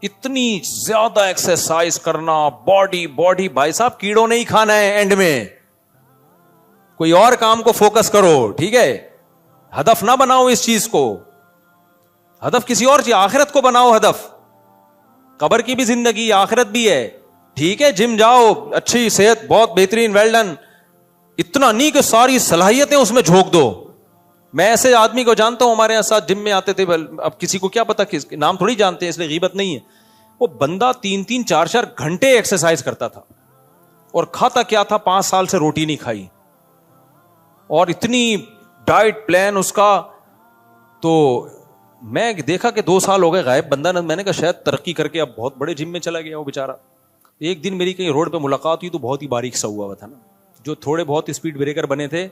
اتنی زیادہ ایکسرسائز کرنا، باڈی بھائی صاحب کیڑوں نہیں کھانا ہے. اینڈ میں کوئی اور کام کو فوکس کرو، ٹھیک ہے؟ ہدف نہ بناؤ اس چیز کو، ہدف کسی اور چیز، آخرت کو بناؤ ہدف. قبر کی بھی زندگی، آخرت بھی ہے، ٹھیک ہے؟ جم جاؤ، اچھی صحت، بہت بہترین، ویل ڈن. اتنا نہیں کہ ساری صلاحیتیں اس میں جھونک دو. میں ایسے آدمی کو جانتا ہوں، ہمارے ساتھ جم میں آتے تھے، اب کسی کو کیا پتا کس نام تھوڑی جانتے ہیں، اس لیے غیبت نہیں ہے. وہ بندہ 3-3 4-4 گھنٹے ایکسرسائز کرتا تھا اور کھاتا کیا تھا، 5 سال سے روٹی نہیں کھائی، اور اتنی ڈائٹ پلان اس کا. تو میں دیکھا کہ 2 سال ہو گئے غائب بندہ. میں نے کہا شاید ترقی کر کے اب بہت بڑے جم میں چلا گیا وہ بیچارہ. ایک دن میری کہیں روڈ پہ ملاقات ہوئی تو بہت ہی باریک سا ہوا تھا نا، جو تھوڑے بہت اسپیڈ بریکر بنے تھے،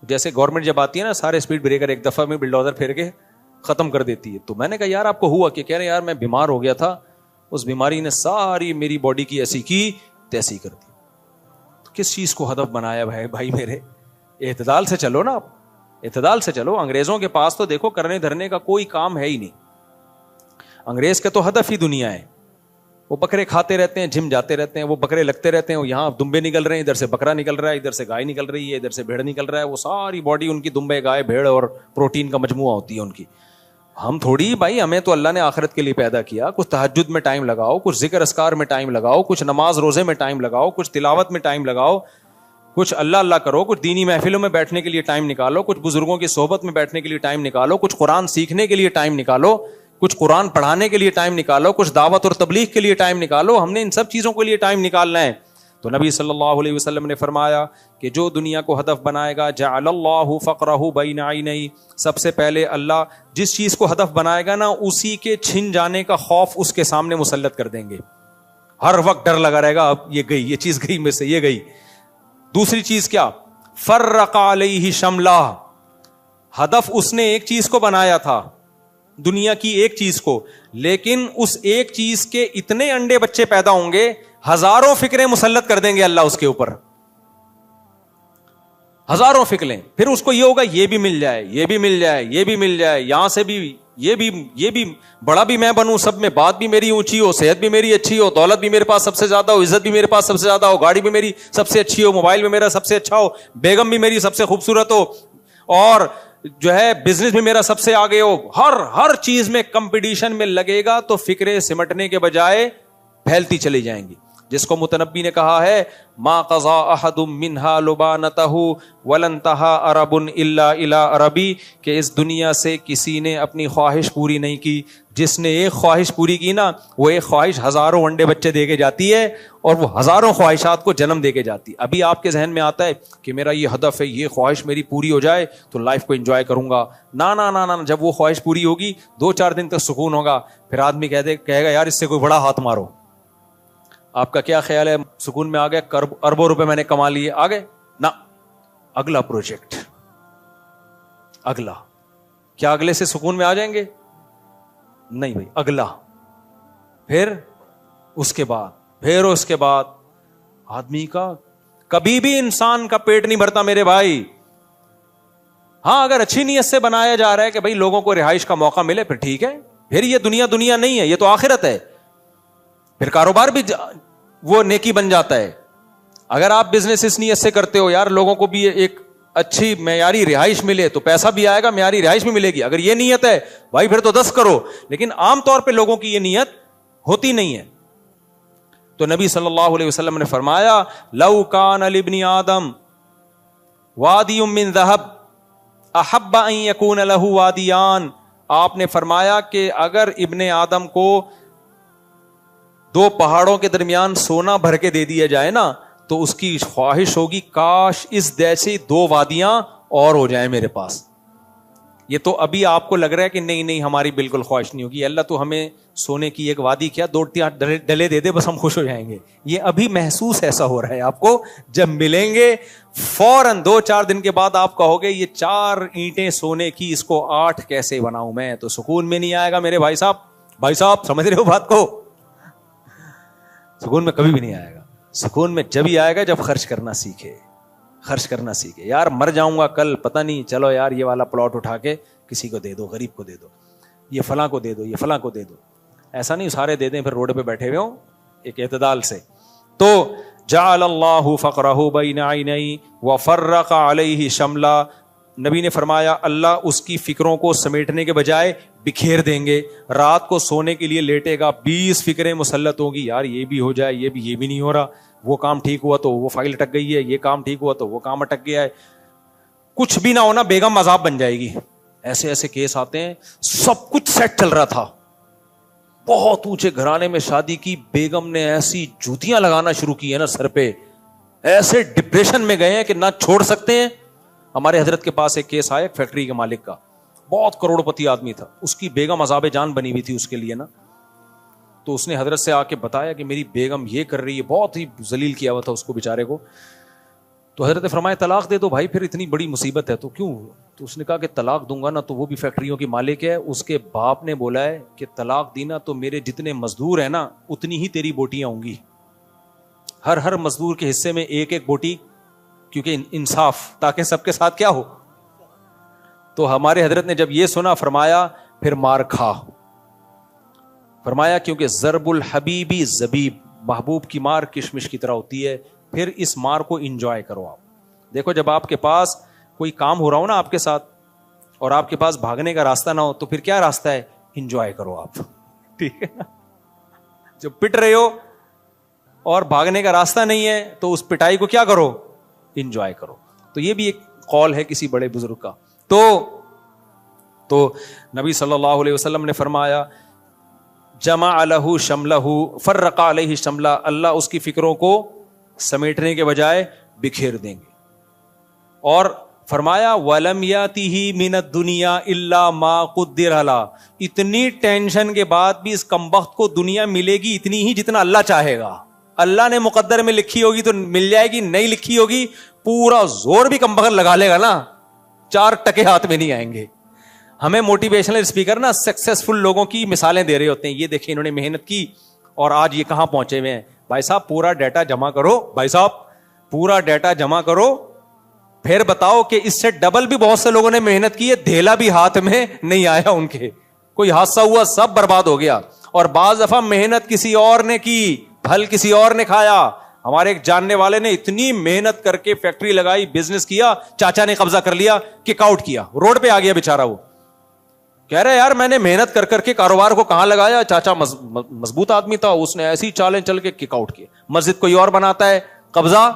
جیسے گورنمنٹ جب آتی ہے نا سارے اسپیڈ بریکر ایک دفعہ میں بلڈوزر پھیر کے ختم کر دیتی ہے. تو میں نے کہا یار آپ کو ہوا کہ؟ کہہ رہے یار میں بیمار ہو گیا تھا, اس بیماری نے ساری میری باڈی کی ایسی کی تیسی کر دی. کس چیز کو ہدف بنایا بھائی میرے؟ اعتدال سے چلو نا, آپ اعتدال سے چلو. انگریزوں کے پاس تو دیکھو کرنے دھرنے کا کوئی کام ہے ہی نہیں. انگریز کا تو ہدف ہی دنیا ہے. وہ بکرے کھاتے رہتے ہیں, جم جاتے رہتے ہیں, وہ بکرے لگتے رہتے ہیں, وہ یہاں دمبے نکل رہے ہیں, ادھر سے بکرا نکل رہا ہے, ادھر سے گائے نکل رہی ہے, ادھر سے بھیڑ نکل رہا ہے. وہ ساری باڈی ان کی دمبے, گائے, بھیڑ اور پروٹین کا مجموعہ ہوتی ہے ان کی. ہم تھوڑی بھائی, ہمیں تو اللہ نے آخرت کے لیے پیدا کیا. کچھ تہجد میں ٹائم لگاؤ, کچھ ذکر اذکار میں ٹائم لگاؤ, کچھ نماز روزے میں ٹائم لگاؤ, کچھ تلاوت میں ٹائم لگاؤ, کچھ اللہ اللہ کرو, کچھ دینی محفلوں میں بیٹھنے کے لیے ٹائم نکالو, کچھ بزرگوں کی صحبت میں بیٹھنے کے لیے ٹائم نکالو, کچھ قرآن سیکھنے کے لیے ٹائم نکالو, کچھ قرآن پڑھانے کے لیے ٹائم نکالو, کچھ دعوت اور تبلیغ کے لیے ٹائم نکالو. ہم نے ان سب چیزوں کے لیے ٹائم نکالنا ہے. تو نبی صلی اللہ علیہ وسلم نے فرمایا کہ جو دنیا کو ہدف بنائے گا, جعل اللہ فقرہ بین عینیہ, سب سے پہلے اللہ جس چیز کو ہدف بنائے گا نا, اسی کے چھن جانے کا خوف اس کے سامنے مسلط کر دیں گے. ہر وقت ڈر لگا رہے گا, اب یہ گئی, یہ چیز گئی میں سے, یہ گئی. دوسری چیز کیا؟ فرق علیہ شملہ, ہدف اس نے ایک چیز کو بنایا تھا, دنیا کی ایک چیز کو, لیکن اس ایک چیز کے اتنے انڈے بچے پیدا ہوں گے, ہزاروں فکریں مسلط کر دیں گے اللہ اس کے اوپر, ہزاروں فکریں. پھر اس کو یہ ہوگا یہ بھی مل جائے, یہ بھی مل جائے, یہ بھی مل جائے, یہاں سے بھی یہ بھی بڑا بھی میں بنوں, سب میں بات بھی میری اونچی ہو, صحت بھی میری اچھی ہو, دولت بھی میرے پاس سب سے زیادہ ہو, عزت بھی میرے پاس سب سے زیادہ ہو, گاڑی بھی میری سب سے اچھی ہو, موبائل بھی میرا سب سے اچھا ہو, بیگم بھی میری سب سے خوبصورت ہو, اور جو ہے بزنس بھی میرا سب سے آگے ہو. ہر چیز میں کمپٹیشن میں لگے گا تو فکریں سمٹنے کے بجائے پھیلتی چلی جائیں گی. جس کو متنبی نے کہا ہے, ما قضا احد منها لبانته ولن تها عرب الا الى عربی, کہ اس دنیا سے کسی نے اپنی خواہش پوری نہیں کی. جس نے ایک خواہش پوری کی نا, وہ ایک خواہش ہزاروں انڈے بچے دے کے جاتی ہے, اور وہ ہزاروں خواہشات کو جنم دے کے جاتی ہے. ابھی آپ کے ذہن میں آتا ہے کہ میرا یہ ہدف ہے, یہ خواہش میری پوری ہو جائے تو لائف کو انجوائے کروں گا. نا نا نا نا, جب وہ خواہش پوری ہوگی 2-4 دن تک سکون ہوگا, پھر آدمی کہے گا یار اس سے کوئی بڑا ہاتھ مارو. آپ کا کیا خیال ہے؟ سکون میں آ گئے, اربوں روپے میں نے کما لیے, آ گئے نا, اگلا پروجیکٹ, اگلا. کیا اگلے سے سکون میں آ جائیں گے؟ نہیں بھائی, اگلا, پھر اس کے بعد آدمی کا کبھی بھی انسان کا پیٹ نہیں بھرتا میرے بھائی. ہاں اگر اچھی نیت سے بنایا جا رہا ہے کہ بھائی لوگوں کو رہائش کا موقع ملے, پھر ٹھیک ہے. پھر یہ دنیا نہیں ہے, یہ تو آخرت ہے. پھر کاروبار بھی وہ نیکی بن جاتا ہے. اگر آپ بزنس اس نیت سے کرتے ہو یار لوگوں کو بھی ایک اچھی معیاری رہائش ملے, تو پیسہ بھی آئے گا, معیاری رہائش بھی ملے گی. اگر یہ نیت ہے بھائی پھر تو 10 کرو. لیکن عام طور پہ لوگوں کی یہ نیت ہوتی نہیں ہے. تو نبی صلی اللہ علیہ وسلم نے فرمایا, لو کان لابن آدم وادی من ذهب احب ان یکون له وادیان. آپ نے فرمایا کہ اگر ابن آدم کو 2 پہاڑوں کے درمیان سونا بھر کے دے دیا جائے نا, تو اس کی خواہش ہوگی کاش اس جیسی 2 وادیاں اور ہو جائیں میرے پاس. یہ تو ابھی آپ کو لگ رہا ہے کہ نہیں ہماری بالکل خواہش نہیں ہوگی, اللہ تو ہمیں سونے کی ایک وادی کیا 2-3 ڈلے دے دے بس ہم خوش ہو جائیں گے. یہ ابھی محسوس ایسا ہو رہا ہے آپ کو. جب ملیں گے فوراً 2-4 دن کے بعد آپ کہو گے یہ 4 اینٹیں سونے کی, اس کو 8 کیسے بناؤں میں. تو سکون میں نہیں آئے گا میرے بھائی صاحب, سمجھ رہے ہو بات کو؟ سکون میں کبھی بھی نہیں آئے گا. سکون میں جب ہی آئے گا جب خرچ کرنا سیکھے. یار مر جاؤں گا کل, پتہ نہیں, چلو یار یہ والا پلاٹ اٹھا کے کسی کو دے دو, غریب کو دے دو, یہ فلاں کو دے دو, یہ فلاں کو دے دو. ایسا نہیں سارے دے دیں پھر روڈ پہ بیٹھے ہوئے ہوں. ایک اعتدال سے. تو جعل اللہ فقرہ بین عینیہ وفرق علیہ شملہ. نبی نے فرمایا اللہ اس کی فکروں کو سمیٹنے کے بجائے بکھیر دیں گے. رات کو سونے کے لیے لیٹے گا, 20 فکریں مسلط ہوگی, یار یہ بھی ہو جائے, یہ بھی نہیں ہو رہا, وہ کام ٹھیک ہوا تو وہ فائل اٹک گئی ہے, یہ کام ٹھیک ہوا تو وہ کام اٹک گیا ہے. کچھ بھی نہ ہونا بیگم عذاب بن جائے گی. ایسے کیس آتے ہیں, سب کچھ سیٹ چل رہا تھا, بہت اونچے گھرانے میں شادی کی, بیگم نے ایسی جوتیاں لگانا شروع کی ہے نا سر پہ, ایسے ڈپریشن میں گئے ہیں کہ نہ چھوڑ سکتے ہیں. ہمارے حضرت کے پاس ایک کیس آیا فیکٹری کے مالک کا, بہت کروڑ پتی آدمی تھا, اس کی بیگم عذاب جان بنی ہوئی تھی اس کے لیے نا. تو اس نے حضرت سے آ کے بتایا کہ میری بیگم یہ کر رہی ہے, بہت ہی ذلیل کیا ہوا تھا اس کو بیچارے کو. تو حضرت نے فرمایا طلاق دے دو بھائی, پھر اتنی بڑی مصیبت ہے تو کیوں تو اس نے کہا کہ طلاق دوں گا نا تو وہ بھی فیکٹریوں کی مالک ہے. اس کے باپ نے بولا ہے کہ طلاق دینا تو میرے جتنے مزدور ہیں نا اتنی ہی تیری بوٹیاں ہوں گی, ہر مزدور کے حصے میں ایک ایک بوٹی, کیونکہ انصاف, تاکہ سب کے ساتھ کیا ہو. تو ہمارے حضرت نے جب یہ سنا فرمایا پھر مار کھا. فرمایا کیونکہ ضرب الحبیبی زبیب, محبوب کی مار کشمش کی طرح ہوتی ہے. پھر اس مار کو انجوائے کرو. آپ دیکھو جب آپ کے پاس کوئی کام ہو رہا ہو نا آپ کے ساتھ اور آپ کے پاس بھاگنے کا راستہ نہ ہو تو پھر کیا راستہ ہے, انجوائے کرو آپ, ٹھیک ہے نا. جب پٹ رہے ہو اور بھاگنے کا راستہ نہیں ہے تو اس پٹائی کو کیا کرو, انجوائے کرو. تو یہ بھی ایک قول ہے کسی بڑے بزرگ کا. تو نبی صلی اللہ علیہ وسلم نے فرمایا جمع لہ شملہ فرق علیہ شملہ, اللہ اس کی فکروں کو سمیٹنے کے بجائے بکھیر دیں گے. اور فرمایا وَلَمْ يَأْتِهِ مِنَ الدُّنْيَا إِلَّا مَا قُدِّرَ لَهُ, اتنی ٹینشن کے بعد بھی اس کمبخت کو دنیا ملے گی اتنی ہی جتنا اللہ چاہے گا. اللہ نے مقدر میں لکھی ہوگی تو مل جائے گی, نہیں لکھی ہوگی پورا زور بھی کمبخت لگا لے گا نا, 4 ٹکے ہاتھ میں نہیں آئیں گے. ہمیں موٹیویشنل اسپیکر نا سکسیسفل لوگوں کی مثالیں دے رہے ہوتے ہیں, یہ دیکھیں انہوں نے محنت کی اور آج یہ کہاں پہنچے ہوئے ہیں. بھائی صاحب پورا ڈیٹا جمع کرو, بھائی صاحب پورا ڈیٹا جمع کرو, پھر بتاؤ کہ اس سے ڈبل بھی بہت سے لوگوں نے محنت کی ہے, دھیلا بھی ہاتھ میں نہیں آیا ان کے, کوئی حادثہ ہوا سب برباد ہو گیا. اور بعض دفعہ محنت کسی اور نے کی, پھل کسی اور نے کھایا. ہمارے ایک جاننے والے نے اتنی محنت کر کے فیکٹری لگائی, بزنس کیا, چاچا نے قبضہ کر لیا, کک آؤٹ کیا, روڈ پہ آ گیا بیچارہ. وہ کہہ رہے یار میں نے محنت کر کے کاروبار کو کہاں لگایا, چاچا مضبوط آدمی تھا, اس نے ایسی چالیں چل کے کک آؤٹ کیا. مسجد کوئی اور بناتا ہے, قبضہ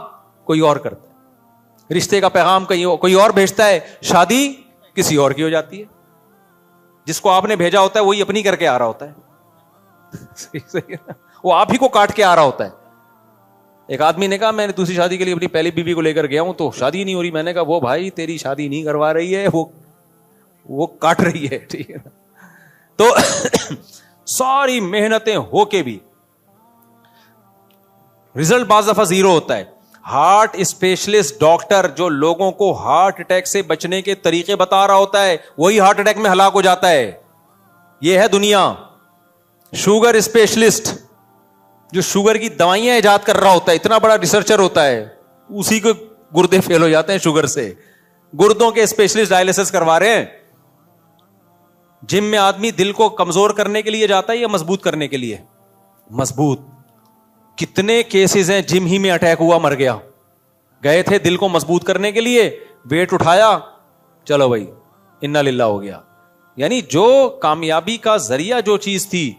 کوئی اور کرتا ہے, رشتے کا پیغام کوئی اور بھیجتا ہے, شادی کسی اور کی ہو جاتی ہے. جس کو آپ نے بھیجا ہوتا ہے وہی اپنی کر کے آ رہا ہوتا ہے, وہ آپ ہی کو کاٹ کے آ رہا ہوتا ہے. ایک آدمی نے کہا میں نے دوسری شادی کے لیے اپنی پہلی بیوی کو لے کر گیا ہوں تو شادی نہیں ہو رہی. میں نے کہا وہ بھائی تیری شادی نہیں کروا رہی ہے, وہ کاٹ رہی ہے, ٹھیک ہے. تو ساری محنتیں ہو کے بھی رزلٹ بعض دفعہ زیرو ہوتا ہے. ہارٹ اسپیشلسٹ ڈاکٹر جو لوگوں کو ہارٹ اٹیک سے بچنے کے طریقے بتا رہا ہوتا ہے وہی ہارٹ اٹیک میں ہلاک ہو جاتا ہے. یہ ہے دنیا. شوگر اسپیشلسٹ جو شوگر کی دوائیاں ایجاد کر رہا ہوتا ہے, اتنا بڑا ریسرچر ہوتا ہے, اسی کو گردے فیل ہو جاتے ہیں شوگر سے. گردوں کے اسپیشلسٹ ڈائلیسس کروا رہے ہیں. جم میں آدمی دل کو کمزور کرنے کے لیے جاتا ہے یا مضبوط کرنے کے لیے؟ مضبوط. کتنے کیسز ہیں جم ہی میں اٹیک ہوا مر گیا, گئے تھے دل کو مضبوط کرنے کے لیے, ویٹ اٹھایا, چلو بھائی انا للہ ہو گیا. یعنی جو کامیابی کا ذریعہ جو چیز تھی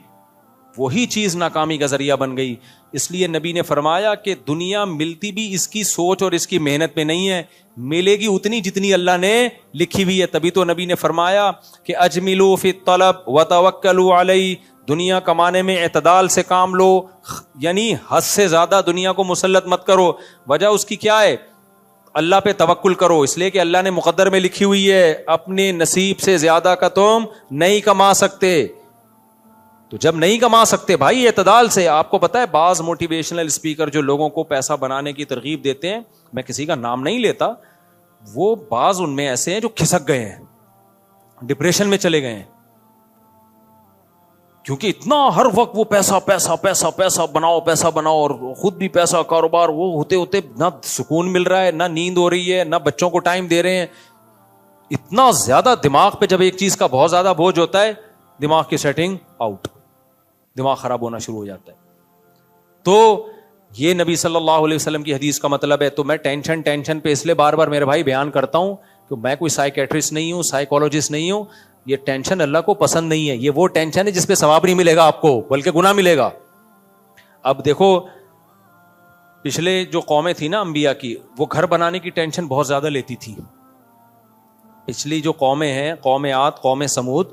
وہی چیز ناکامی کا ذریعہ بن گئی. اس لیے نبی نے فرمایا کہ دنیا ملتی بھی اس کی سوچ اور اس کی محنت پہ نہیں ہے, ملے گی اتنی جتنی اللہ نے لکھی ہوئی ہے. تبھی تو نبی نے فرمایا کہ اجملوا فی الطلب وتوکلوا علیہ, دنیا کمانے میں اعتدال سے کام لو, یعنی حد سے زیادہ دنیا کو مسلط مت کرو. وجہ اس کی کیا ہے؟ اللہ پہ توکل کرو, اس لیے کہ اللہ نے مقدر میں لکھی ہوئی ہے اپنے نصیب سے زیادہ کا تم نہیں کما سکتے. تو جب نہیں کما سکتے بھائی اعتدال سے. آپ کو پتا ہے بعض موٹیویشنل اسپیکر جو لوگوں کو پیسہ بنانے کی ترغیب دیتے ہیں, میں کسی کا نام نہیں لیتا, وہ بعض ان میں ایسے ہیں جو کھسک گئے ہیں, ڈپریشن میں چلے گئے ہیں, کیونکہ اتنا ہر وقت وہ پیسہ پیسہ پیسہ پیسہ بناؤ, پیسہ بناؤ, اور خود بھی پیسہ کاروبار, وہ ہوتے ہوتے نہ سکون مل رہا ہے, نہ نیند ہو رہی ہے, نہ بچوں کو ٹائم دے رہے ہیں. اتنا زیادہ دماغ پہ جب ایک چیز کا بہت زیادہ بوجھ ہوتا ہے دماغ کی سیٹنگ آؤٹ, دماغ خراب ہونا شروع ہو جاتا ہے. تو یہ نبی صلی اللہ علیہ وسلم کی حدیث کا مطلب ہے. تو میں ٹینشن پہ اس لیے بار بار میرے بھائی بیان کرتا ہوں کہ میں کوئی سائیکیٹرسٹ نہیں ہوں, سائیکولوجسٹ نہیں ہوں. یہ ٹینشن اللہ کو پسند نہیں ہے. یہ وہ ٹینشن ہے جس پہ ثواب نہیں ملے گا آپ کو, بلکہ گناہ ملے گا. اب دیکھو پچھلے جو قومیں تھی نا انبیاء کی, وہ گھر بنانے کی ٹینشن بہت زیادہ لیتی تھی. پچھلی جو قومیں ہیں, قوم عاد, قوم سمود,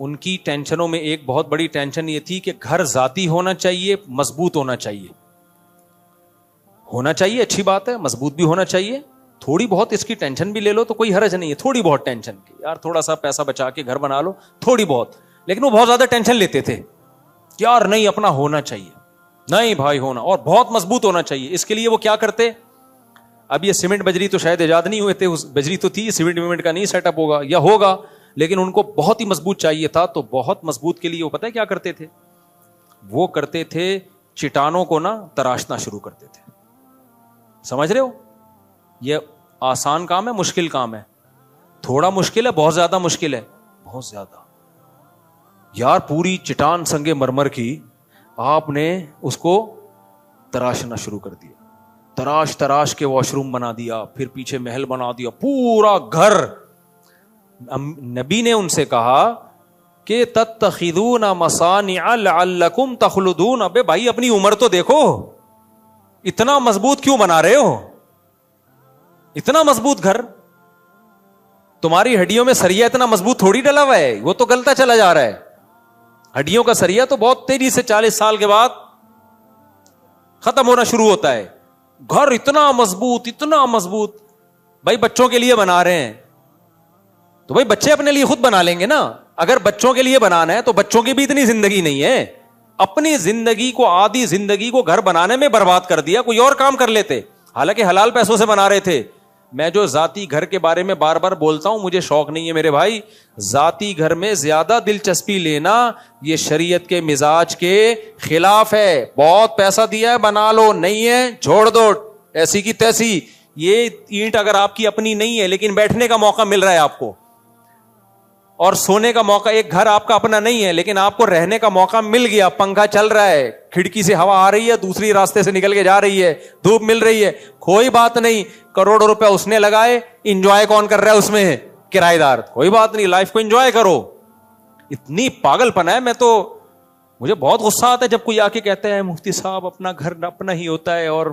ان کی ٹینشنوں میں ایک بہت بڑی ٹینشن یہ تھی کہ گھر ذاتی ہونا چاہیے, مضبوط ہونا چاہیے. ہونا چاہیے اچھی بات ہے, مضبوط بھی ہونا چاہیے. تھوڑی بہت اس کی ٹینشن بھی لے لو تو کوئی حرج نہیں ہے, تھوڑی بہت ٹینشن کی, یار تھوڑا سا پیسہ بچا کے گھر بنا لو, تھوڑی بہت. لیکن وہ بہت زیادہ ٹینشن لیتے تھے, یار نہیں اپنا ہونا چاہیے, نہیں بھائی ہونا, اور بہت مضبوط ہونا چاہیے. اس کے لیے وہ کیا کرتے, اب یہ سیمنٹ بجری تو شاید ایجاد نہیں ہوئے تھے, بجری تو تھی, سیمنٹ ویمنٹ کا نہیں سیٹ اپ ہوگا یا ہوگا, لیکن ان کو بہت ہی مضبوط چاہیے تھا. تو بہت مضبوط کے لیے وہ پتہ ہے کیا کرتے تھے, وہ کرتے تھے چٹانوں کو نا تراشنا شروع کرتے تھے. سمجھ رہے ہو, یہ آسان کام ہے مشکل کام ہے؟ تھوڑا مشکل ہے, بہت زیادہ مشکل ہے, بہت زیادہ یار. پوری چٹان سنگ مرمر کی آپ نے اس کو تراشنا شروع کر دیا, تراش کے واش روم بنا دیا, پھر پیچھے محل بنا دیا, پورا گھر. نبی نے ان سے کہا کہ تتخذون مصانع لعلکم تخلدون. ابے بھائی اپنی عمر تو دیکھو, اتنا مضبوط کیوں بنا رہے ہو؟ اتنا مضبوط گھر, تمہاری ہڈیوں میں سریا اتنا مضبوط تھوڑی ڈلا ہوا ہے, وہ تو گلتا چلا جا رہا ہے. ہڈیوں کا سریا تو بہت تیزی سے 40 سال کے بعد ختم ہونا شروع ہوتا ہے. گھر اتنا مضبوط, اتنا مضبوط. بھائی بچوں کے لیے بنا رہے ہیں تو بھائی بچے اپنے لیے خود بنا لیں گے نا. اگر بچوں کے لیے بنانا ہے تو بچوں کی بھی اتنی زندگی نہیں ہے. اپنی زندگی کو, آدھی زندگی کو گھر بنانے میں برباد کر دیا, کوئی اور کام کر لیتے, حالانکہ حلال پیسوں سے بنا رہے تھے. میں جو ذاتی گھر کے بارے میں بار بار بولتا ہوں, مجھے شوق نہیں ہے میرے بھائی. ذاتی گھر میں زیادہ دلچسپی لینا یہ شریعت کے مزاج کے خلاف ہے. بہت پیسہ دیا ہے بنا لو, نہیں ہے چھوڑ دو ایسی کی تیسی. یہ اینٹ اگر آپ کی اپنی نہیں ہے لیکن بیٹھنے کا موقع مل رہا ہے آپ کو, اور سونے کا موقع, ایک گھر آپ کا اپنا نہیں ہے لیکن آپ کو رہنے کا موقع مل گیا, پنکھا چل رہا ہے, کھڑکی سے ہوا آ رہی ہے, دوسری راستے سے نکل کے جا رہی ہے, دھوپ مل رہی ہے, کوئی بات نہیں. کروڑوں روپے اس نے لگائے, انجوائے کون کر رہا ہے اس میں؟ کرایہ دار. کوئی بات نہیں, لائف کو انجوائے کرو. اتنی پاگل پنا ہے. میں تو, مجھے بہت غصہ آتا ہے جب کوئی آ کے کہتا ہے مفتی صاحب اپنا گھر اپنا ہی ہوتا ہے اور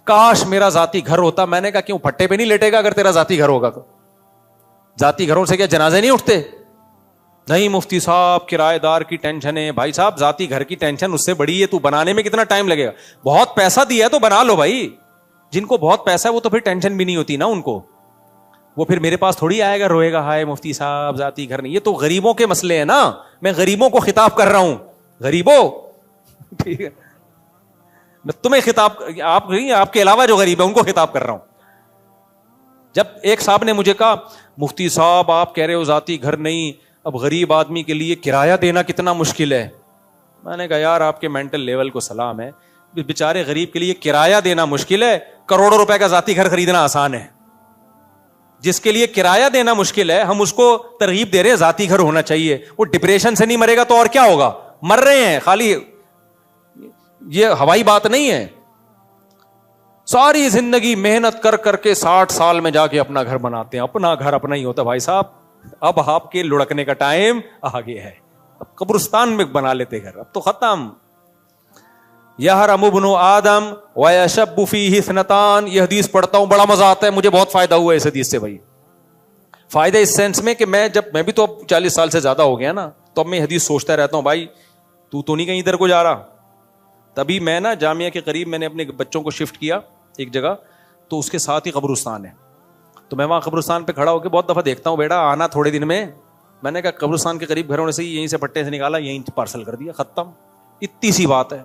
کاش میرا ذاتی گھر ہوتا. میں نے کہا کیوں, پھٹے پہ نہیں لیٹے گا اگر تیرا ذاتی گھر ہوگا تو؟ ذاتی گھروں سے کیا جنازے نہیں اٹھتے؟ نہیں مفتی صاحب کرایہ دار کی ٹینشن ہے. بھائی صاحب ذاتی گھر کی ٹینشن اس سے بڑی ہے. تو بنانے میں کتنا ٹائم لگے گا؟ بہت پیسہ دیا ہے تو بنا لو بھائی. جن کو بہت پیسہ ہے وہ تو پھر ٹینشن بھی نہیں ہوتی نا ان کو. وہ پھر میرے پاس تھوڑی آئے گا روئے گا ہائے مفتی صاحب ذاتی گھر نہیں. یہ تو غریبوں کے مسئلے ہیں نا, میں غریبوں کو خطاب کر رہا ہوں. غریبوں, ٹھیک ہے, میں تمہیں خطاب, آپ کے علاوہ جو غریب ہے ان کو خطاب کر رہا ہوں. جب ایک صاحب نے مجھے کہا مفتی صاحب آپ کہہ رہے ہو ذاتی گھر نہیں, اب غریب آدمی کے لیے کرایہ دینا کتنا مشکل ہے. میں نے کہا یار آپ کے مینٹل لیول کو سلام ہے, بیچارے غریب کے لیے کرایہ دینا مشکل ہے, کروڑوں روپے کا ذاتی گھر خریدنا آسان ہے. جس کے لیے کرایہ دینا مشکل ہے ہم اس کو ترغیب دے رہے ہیں ذاتی گھر ہونا چاہیے. وہ ڈپریشن سے نہیں مرے گا تو اور کیا ہوگا؟ مر رہے ہیں خالی, یہ ہوائی بات نہیں ہے. ساری زندگی محنت کر کر کے 60 سال میں جا کے اپنا گھر بناتے ہیں. اپنا گھر اپنا ہی ہوتا بھائی صاحب. اب آپ کے لڑکنے کا ٹائم آگے ہے, اب قبرستان میں بنا لیتے گھر, اب تو ختم. یحرم ابن آدم ویشب فیہ اثنتان, یہ حدیث پڑھتا ہوں بڑا مزہ آتا ہے, مجھے بہت فائدہ ہوا اس حدیث سے بھائی. فائدہ اس سینس میں کہ میں بھی تو اب 40 سال سے زیادہ ہو گیا نا, تو اب میں حدیث سوچتا رہتا ہوں بھائی تو نہیں کہیں ادھر کو جا رہا. تبھی میں نا جامعہ کے قریب میں نے اپنے بچوں کو شفٹ کیا ایک جگہ, تو اس کے ساتھ ہی قبرستان ہے. تو میں وہاں قبرستان پہ کھڑا ہو کے بہت دفعہ دیکھتا ہوں بیٹا آنا تھوڑے دن میں. میں نے کہا قبرستان کے قریب گھر ہونے سے یہیں سے پٹے سے نکالا, یہیں پارسل کر دیا, ختم. اتنی سی بات ہے.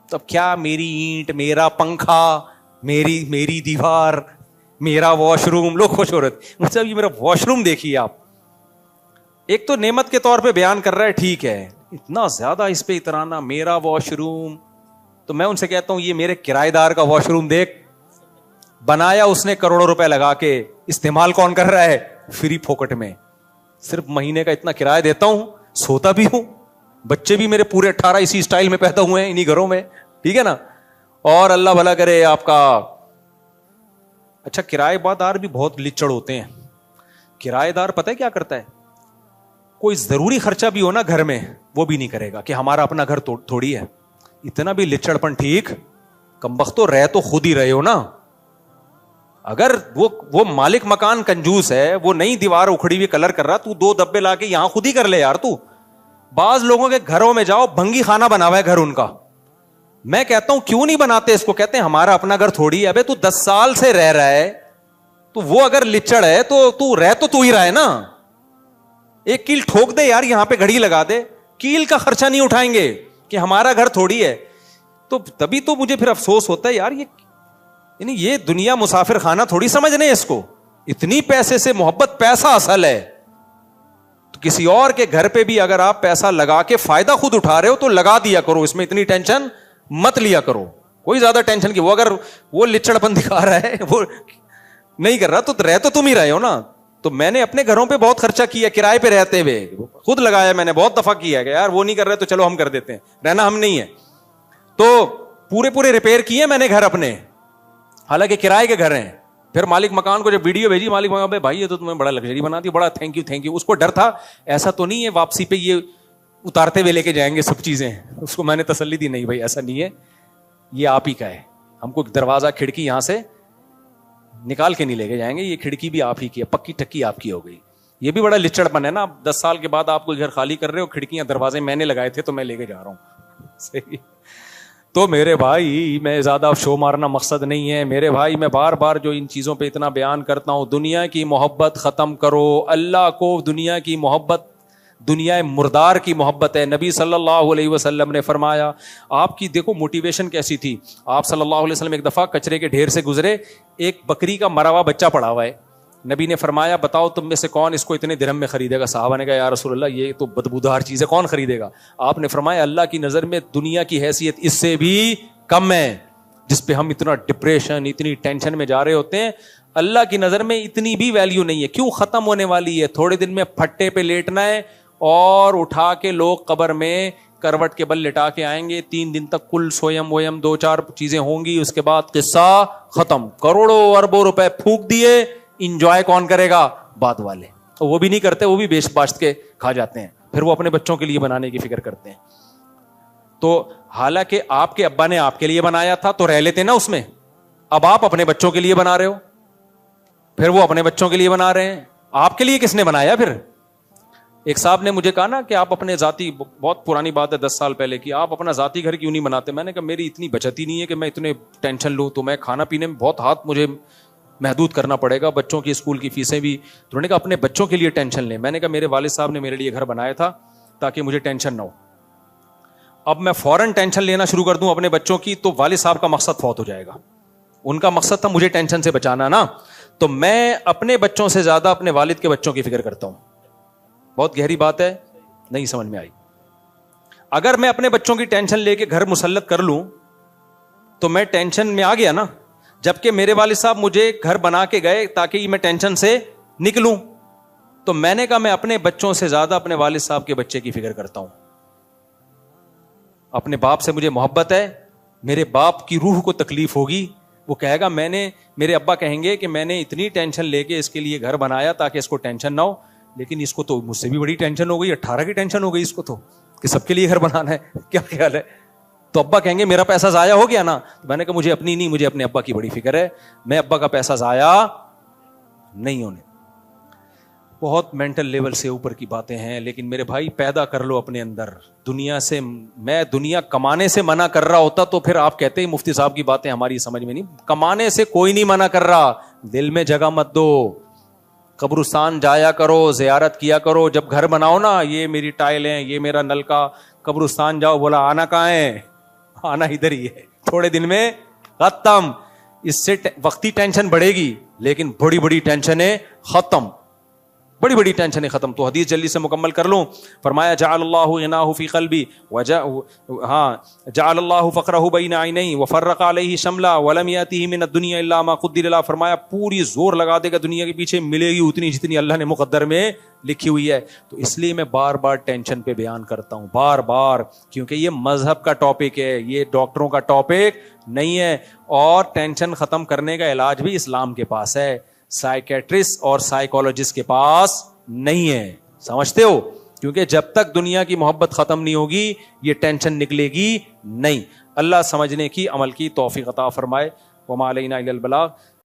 تب کیا میری اینٹ, میرا پنکھا, میری دیوار, میرا واش روم, لوگ خوش ہو رہے تھے مجھ سے. یہ میرا واش روم دیکھیے آپ, ایک تو نعمت کے طور پہ بیان کر رہا ہے, ٹھیک ہے, اتنا زیادہ اس پہ اترانا, میرا واش روم. تو میں ان سے کہتا ہوں یہ میرے کرایہ دار کا واش روم دیکھ, بنایا اس نے کروڑوں روپے لگا کے, استعمال کون کر رہا ہے؟ فری پھوکٹ میں. صرف مہینے کا اتنا کرایہ دیتا ہوں, سوتا بھی ہوں, بچے بھی میرے پورے 18 اسی اسٹائل میں پیدا ہوئے ہیں انہی گھروں میں, ٹھیک ہے نا. اور اللہ بھلا کرے آپ کا. اچھا کرایہ دار بھی بہت لچڑ ہوتے ہیں. کرایہ دار پتہ ہے کیا کرتا ہے؟ کوئی ضروری خرچہ بھی ہو نا گھر میں وہ بھی نہیں کرے گا کہ ہمارا اپنا گھر تھوڑی ہے. اتنا بھی لچڑ پن ٹھیک, کمبختو رہ تو خود ہی رہے ہو نا. اگر وہ مالک مکان کنجوس ہے, وہ نئی دیوار اکھڑی ہوئی کلر کر رہا, تو 2 ڈبے لا کے یہاں خود ہی کر لے یار. تو بعض لوگوں کے گھروں میں جاؤ, بھنگی خانہ بنا ہوا ہے گھر ان کا. میں کہتا ہوں کیوں نہیں بناتے اس کو؟ کہتے ہیں ہمارا اپنا گھر تھوڑی ہے. ابے تو 10 سال سے رہ رہا ہے, تو وہ اگر لچڑ ہے تو رہ تو ہی رہا ہے نا. ایک کیل ٹھوک دے یار, یہاں پہ گھڑی لگا دے, کیل کا خرچہ نہیں اٹھائیں گے کہ ہمارا گھر تھوڑی ہے. تو تبھی تو مجھے پھر افسوس ہوتا ہے یار, یعنی یہ دنیا مسافر خانہ تھوڑی سمجھنے اس کو. اتنی پیسے سے محبت, پیسہ اصل ہے. تو کسی اور کے گھر پہ بھی اگر آپ پیسہ لگا کے فائدہ خود اٹھا رہے ہو تو لگا دیا کرو, اس میں اتنی ٹینشن مت لیا کرو. کوئی زیادہ ٹینشن کی, وہ اگر وہ لچڑپن دکھا رہا ہے, وہ نہیں کر رہا, تو رہ تو تم ہی رہے ہو نا. تو میں نے اپنے گھروں پہ بہت خرچہ کیا, کرائے پہ رہتے ہوئے خود لگایا, میں نے بہت دفعہ کیا کہ یار وہ نہیں کر رہے تو چلو ہم کر دیتے ہیں, رہنا ہم نہیں ہے. تو پورے ریپیئر کیے میں نے گھر اپنے, حالانکہ کرائے کے گھر ہیں. پھر مالک مکان کو جب ویڈیو بھیجی, مالک مکان بھائی یہ تو تمہیں بڑا لگژری بنا دی, بڑا تھینک یو. اس کو ڈر تھا ایسا تو نہیں ہے واپسی پہ یہ اتارتے ہوئے لے کے جائیں گے سب چیزیں. اس کو میں نے تسلی دی, نہیں بھائی ایسا نہیں ہے, یہ آپ ہی کا ہے, ہم کو دروازہ کھڑکی یہاں سے نکال کے نہیں لے کے جائیں گے, یہ کھڑکی بھی آپ ہی کی ہے, پکی ٹکی آپ کی ہو گئی. یہ بھی بڑا لچڑپن ہے نا, 10 سال کے بعد آپ کو گھر خالی کر رہے ہو, کھڑکیاں دروازے میں نے لگائے تھے تو میں لے کے جا رہا ہوں. صحیح. تو میرے بھائی میں زیادہ شو مارنا مقصد نہیں ہے میرے بھائی, میں بار بار جو ان چیزوں پہ اتنا بیان کرتا ہوں, دنیا کی محبت ختم کرو. اللہ کو دنیا کی محبت دنیا مردار کی محبت ہے. نبی صلی اللہ علیہ وسلم نے فرمایا, آپ کی دیکھو موٹیویشن کیسی تھی. آپ صلی اللہ علیہ وسلم ایک دفعہ کچرے کے ڈھیر سے گزرے, ایک بکری کا مرا ہوا بچہ پڑا ہوا ہے. نبی نے فرمایا بتاؤ تم میں سے کون اس کو اتنے درہم میں خریدے گا؟ صحابہ نے کہا یا رسول اللہ یہ تو بدبودار چیز ہے, کون خریدے گا؟ آپ نے فرمایا اللہ کی نظر میں دنیا کی حیثیت اس سے بھی کم ہے, جس پہ ہم اتنا ڈپریشن اتنی ٹینشن میں جا رہے ہوتے ہیں, اللہ کی نظر میں اتنی بھی ویلیو نہیں ہے. کیوں؟ ختم ہونے والی ہے, تھوڑے دن میں پھٹے پہ لیٹنا ہے اور اٹھا کے لوگ قبر میں کروٹ کے بل لٹا کے آئیں گے. 3 دن تک کل سویم ویم 2-4 چیزیں ہوں گی, اس کے بعد قصہ ختم. کروڑوں اربوں روپے پھونک دیے, انجوائے کون کرے گا؟ بعد والے. وہ بھی نہیں کرتے, وہ بھی بیش باشت کے کھا جاتے ہیں, پھر وہ اپنے بچوں کے لیے بنانے کی فکر کرتے ہیں. تو حالانکہ آپ کے ابا نے آپ کے لیے بنایا تھا تو رہ لیتے نا اس میں. اب آپ اپنے بچوں کے لیے بنا رہے ہو, پھر وہ اپنے بچوں کے لیے بنا رہے ہیں. آپ کے لیے کس نے بنایا پھر؟ ایک صاحب نے مجھے کہا نا کہ آپ اپنے ذاتی, بہت پرانی بات ہے 10 سال پہلے کی, آپ اپنا ذاتی گھر کیوں نہیں بناتے؟ میں نے کہا میری اتنی بچت ہی نہیں ہے کہ میں اتنے ٹینشن لوں, تو میں کھانا پینے میں بہت ہاتھ مجھے محدود کرنا پڑے گا, بچوں کی اسکول کی فیسیں بھی. تو انہوں نے کہا اپنے بچوں کے لیے ٹینشن لیں. میں نے کہا میرے والد صاحب نے میرے لیے گھر بنایا تھا تاکہ مجھے ٹینشن نہ ہو. اب میں فوراً ٹینشن لینا شروع کر دوں اپنے بچوں کی تو والد صاحب کا مقصد فوت ہو جائے گا. ان کا مقصد تھا مجھے ٹینشن سے بچانا نا, تو میں اپنے بچوں سے زیادہ اپنے والد کے بچوں کی فکر کرتا ہوں. بہت گہری بات ہے, نہیں سمجھ میں آئی. اگر میں اپنے بچوں کی ٹینشن لے کے گھر مسلط کر لوں تو میں ٹینشن میں آ گیا نا, جبکہ میرے والد صاحب مجھے گھر بنا کے گئے تاکہ میں ٹینشن سے نکلوں. تو میں نے کہا میں اپنے بچوں سے زیادہ اپنے والد صاحب کے بچے کی فکر کرتا ہوں. اپنے باپ سے مجھے محبت ہے, میرے باپ کی روح کو تکلیف ہوگی, وہ کہے گا میرے ابا کہیں گے کہ میں نے اتنی ٹینشن لے کے اس کے لیے گھر بنایا تاکہ اس کو ٹینشن نہ ہو, لیکن اس کو تو مجھ سے بھی بڑی ٹینشن ہو گئی, 18 کی ٹینشن ہو گئی اس کو تو, کہ سب کے لیے گھر بنانا ہے. کیا خیال ہے؟ تو ابا کہیں گے میرا پیسہ ضائع ہو گیا نا. میں نے کہا مجھے اپنی نہیں, مجھے اپنے ابا کی بڑی فکر ہے, میں ابا کا پیسہ ضائع نہیں ہونے. بہت مینٹل لیول سے اوپر کی باتیں ہیں, لیکن میرے بھائی پیدا کر لو اپنے اندر دنیا سے. میں دنیا کمانے سے منع کر رہا ہوتا تو پھر آپ کہتے ہیں مفتی صاحب کی باتیں ہماری سمجھ میں نہیں. کمانے سے کوئی نہیں منع کر رہا, دل میں جگہ مت دو, قبرستان جایا کرو, زیارت کیا کرو. جب گھر بناؤ نا, یہ میری ٹائلیں, یہ میرا نل کا, قبرستان جاؤ, بولا آنا کہاں ہے؟ آنا ادھر ہی ہے, تھوڑے دن میں ختم. اس سے وقتی ٹینشن بڑھے گی لیکن بڑی بڑی ٹینشنیں ختم, بڑی بڑی ٹینشنیں ختم. تو حدیث جلدی سے مکمل کر لوں. فرمایا جعل اللہ غناہ فی قلبی جعل اللہ فقرہ بین عینیہ وفرق علیہ شملہ ولم یاتہ من الدنیا الا ما قدر له. فرمایا پوری زور لگا دے گا دنیا کے پیچھے, ملے گی اتنی جتنی اللہ نے مقدر میں لکھی ہوئی ہے. تو اس لیے میں بار بار ٹینشن پہ بیان کرتا ہوں, بار بار, کیونکہ یہ مذہب کا ٹاپک ہے, یہ ڈاکٹروں کا ٹاپک نہیں ہے. اور ٹینشن ختم کرنے کا علاج بھی اسلام کے پاس ہے, سائیکیٹرسٹ اور سائیکولوجسٹ کے پاس نہیں ہے. سمجھتے ہو؟ کیونکہ جب تک دنیا کی محبت ختم نہیں ہوگی یہ ٹینشن نکلے گی نہیں. اللہ سمجھنے کی, عمل کی توفیق عطا فرمائے. وما علینا الا البلاغ.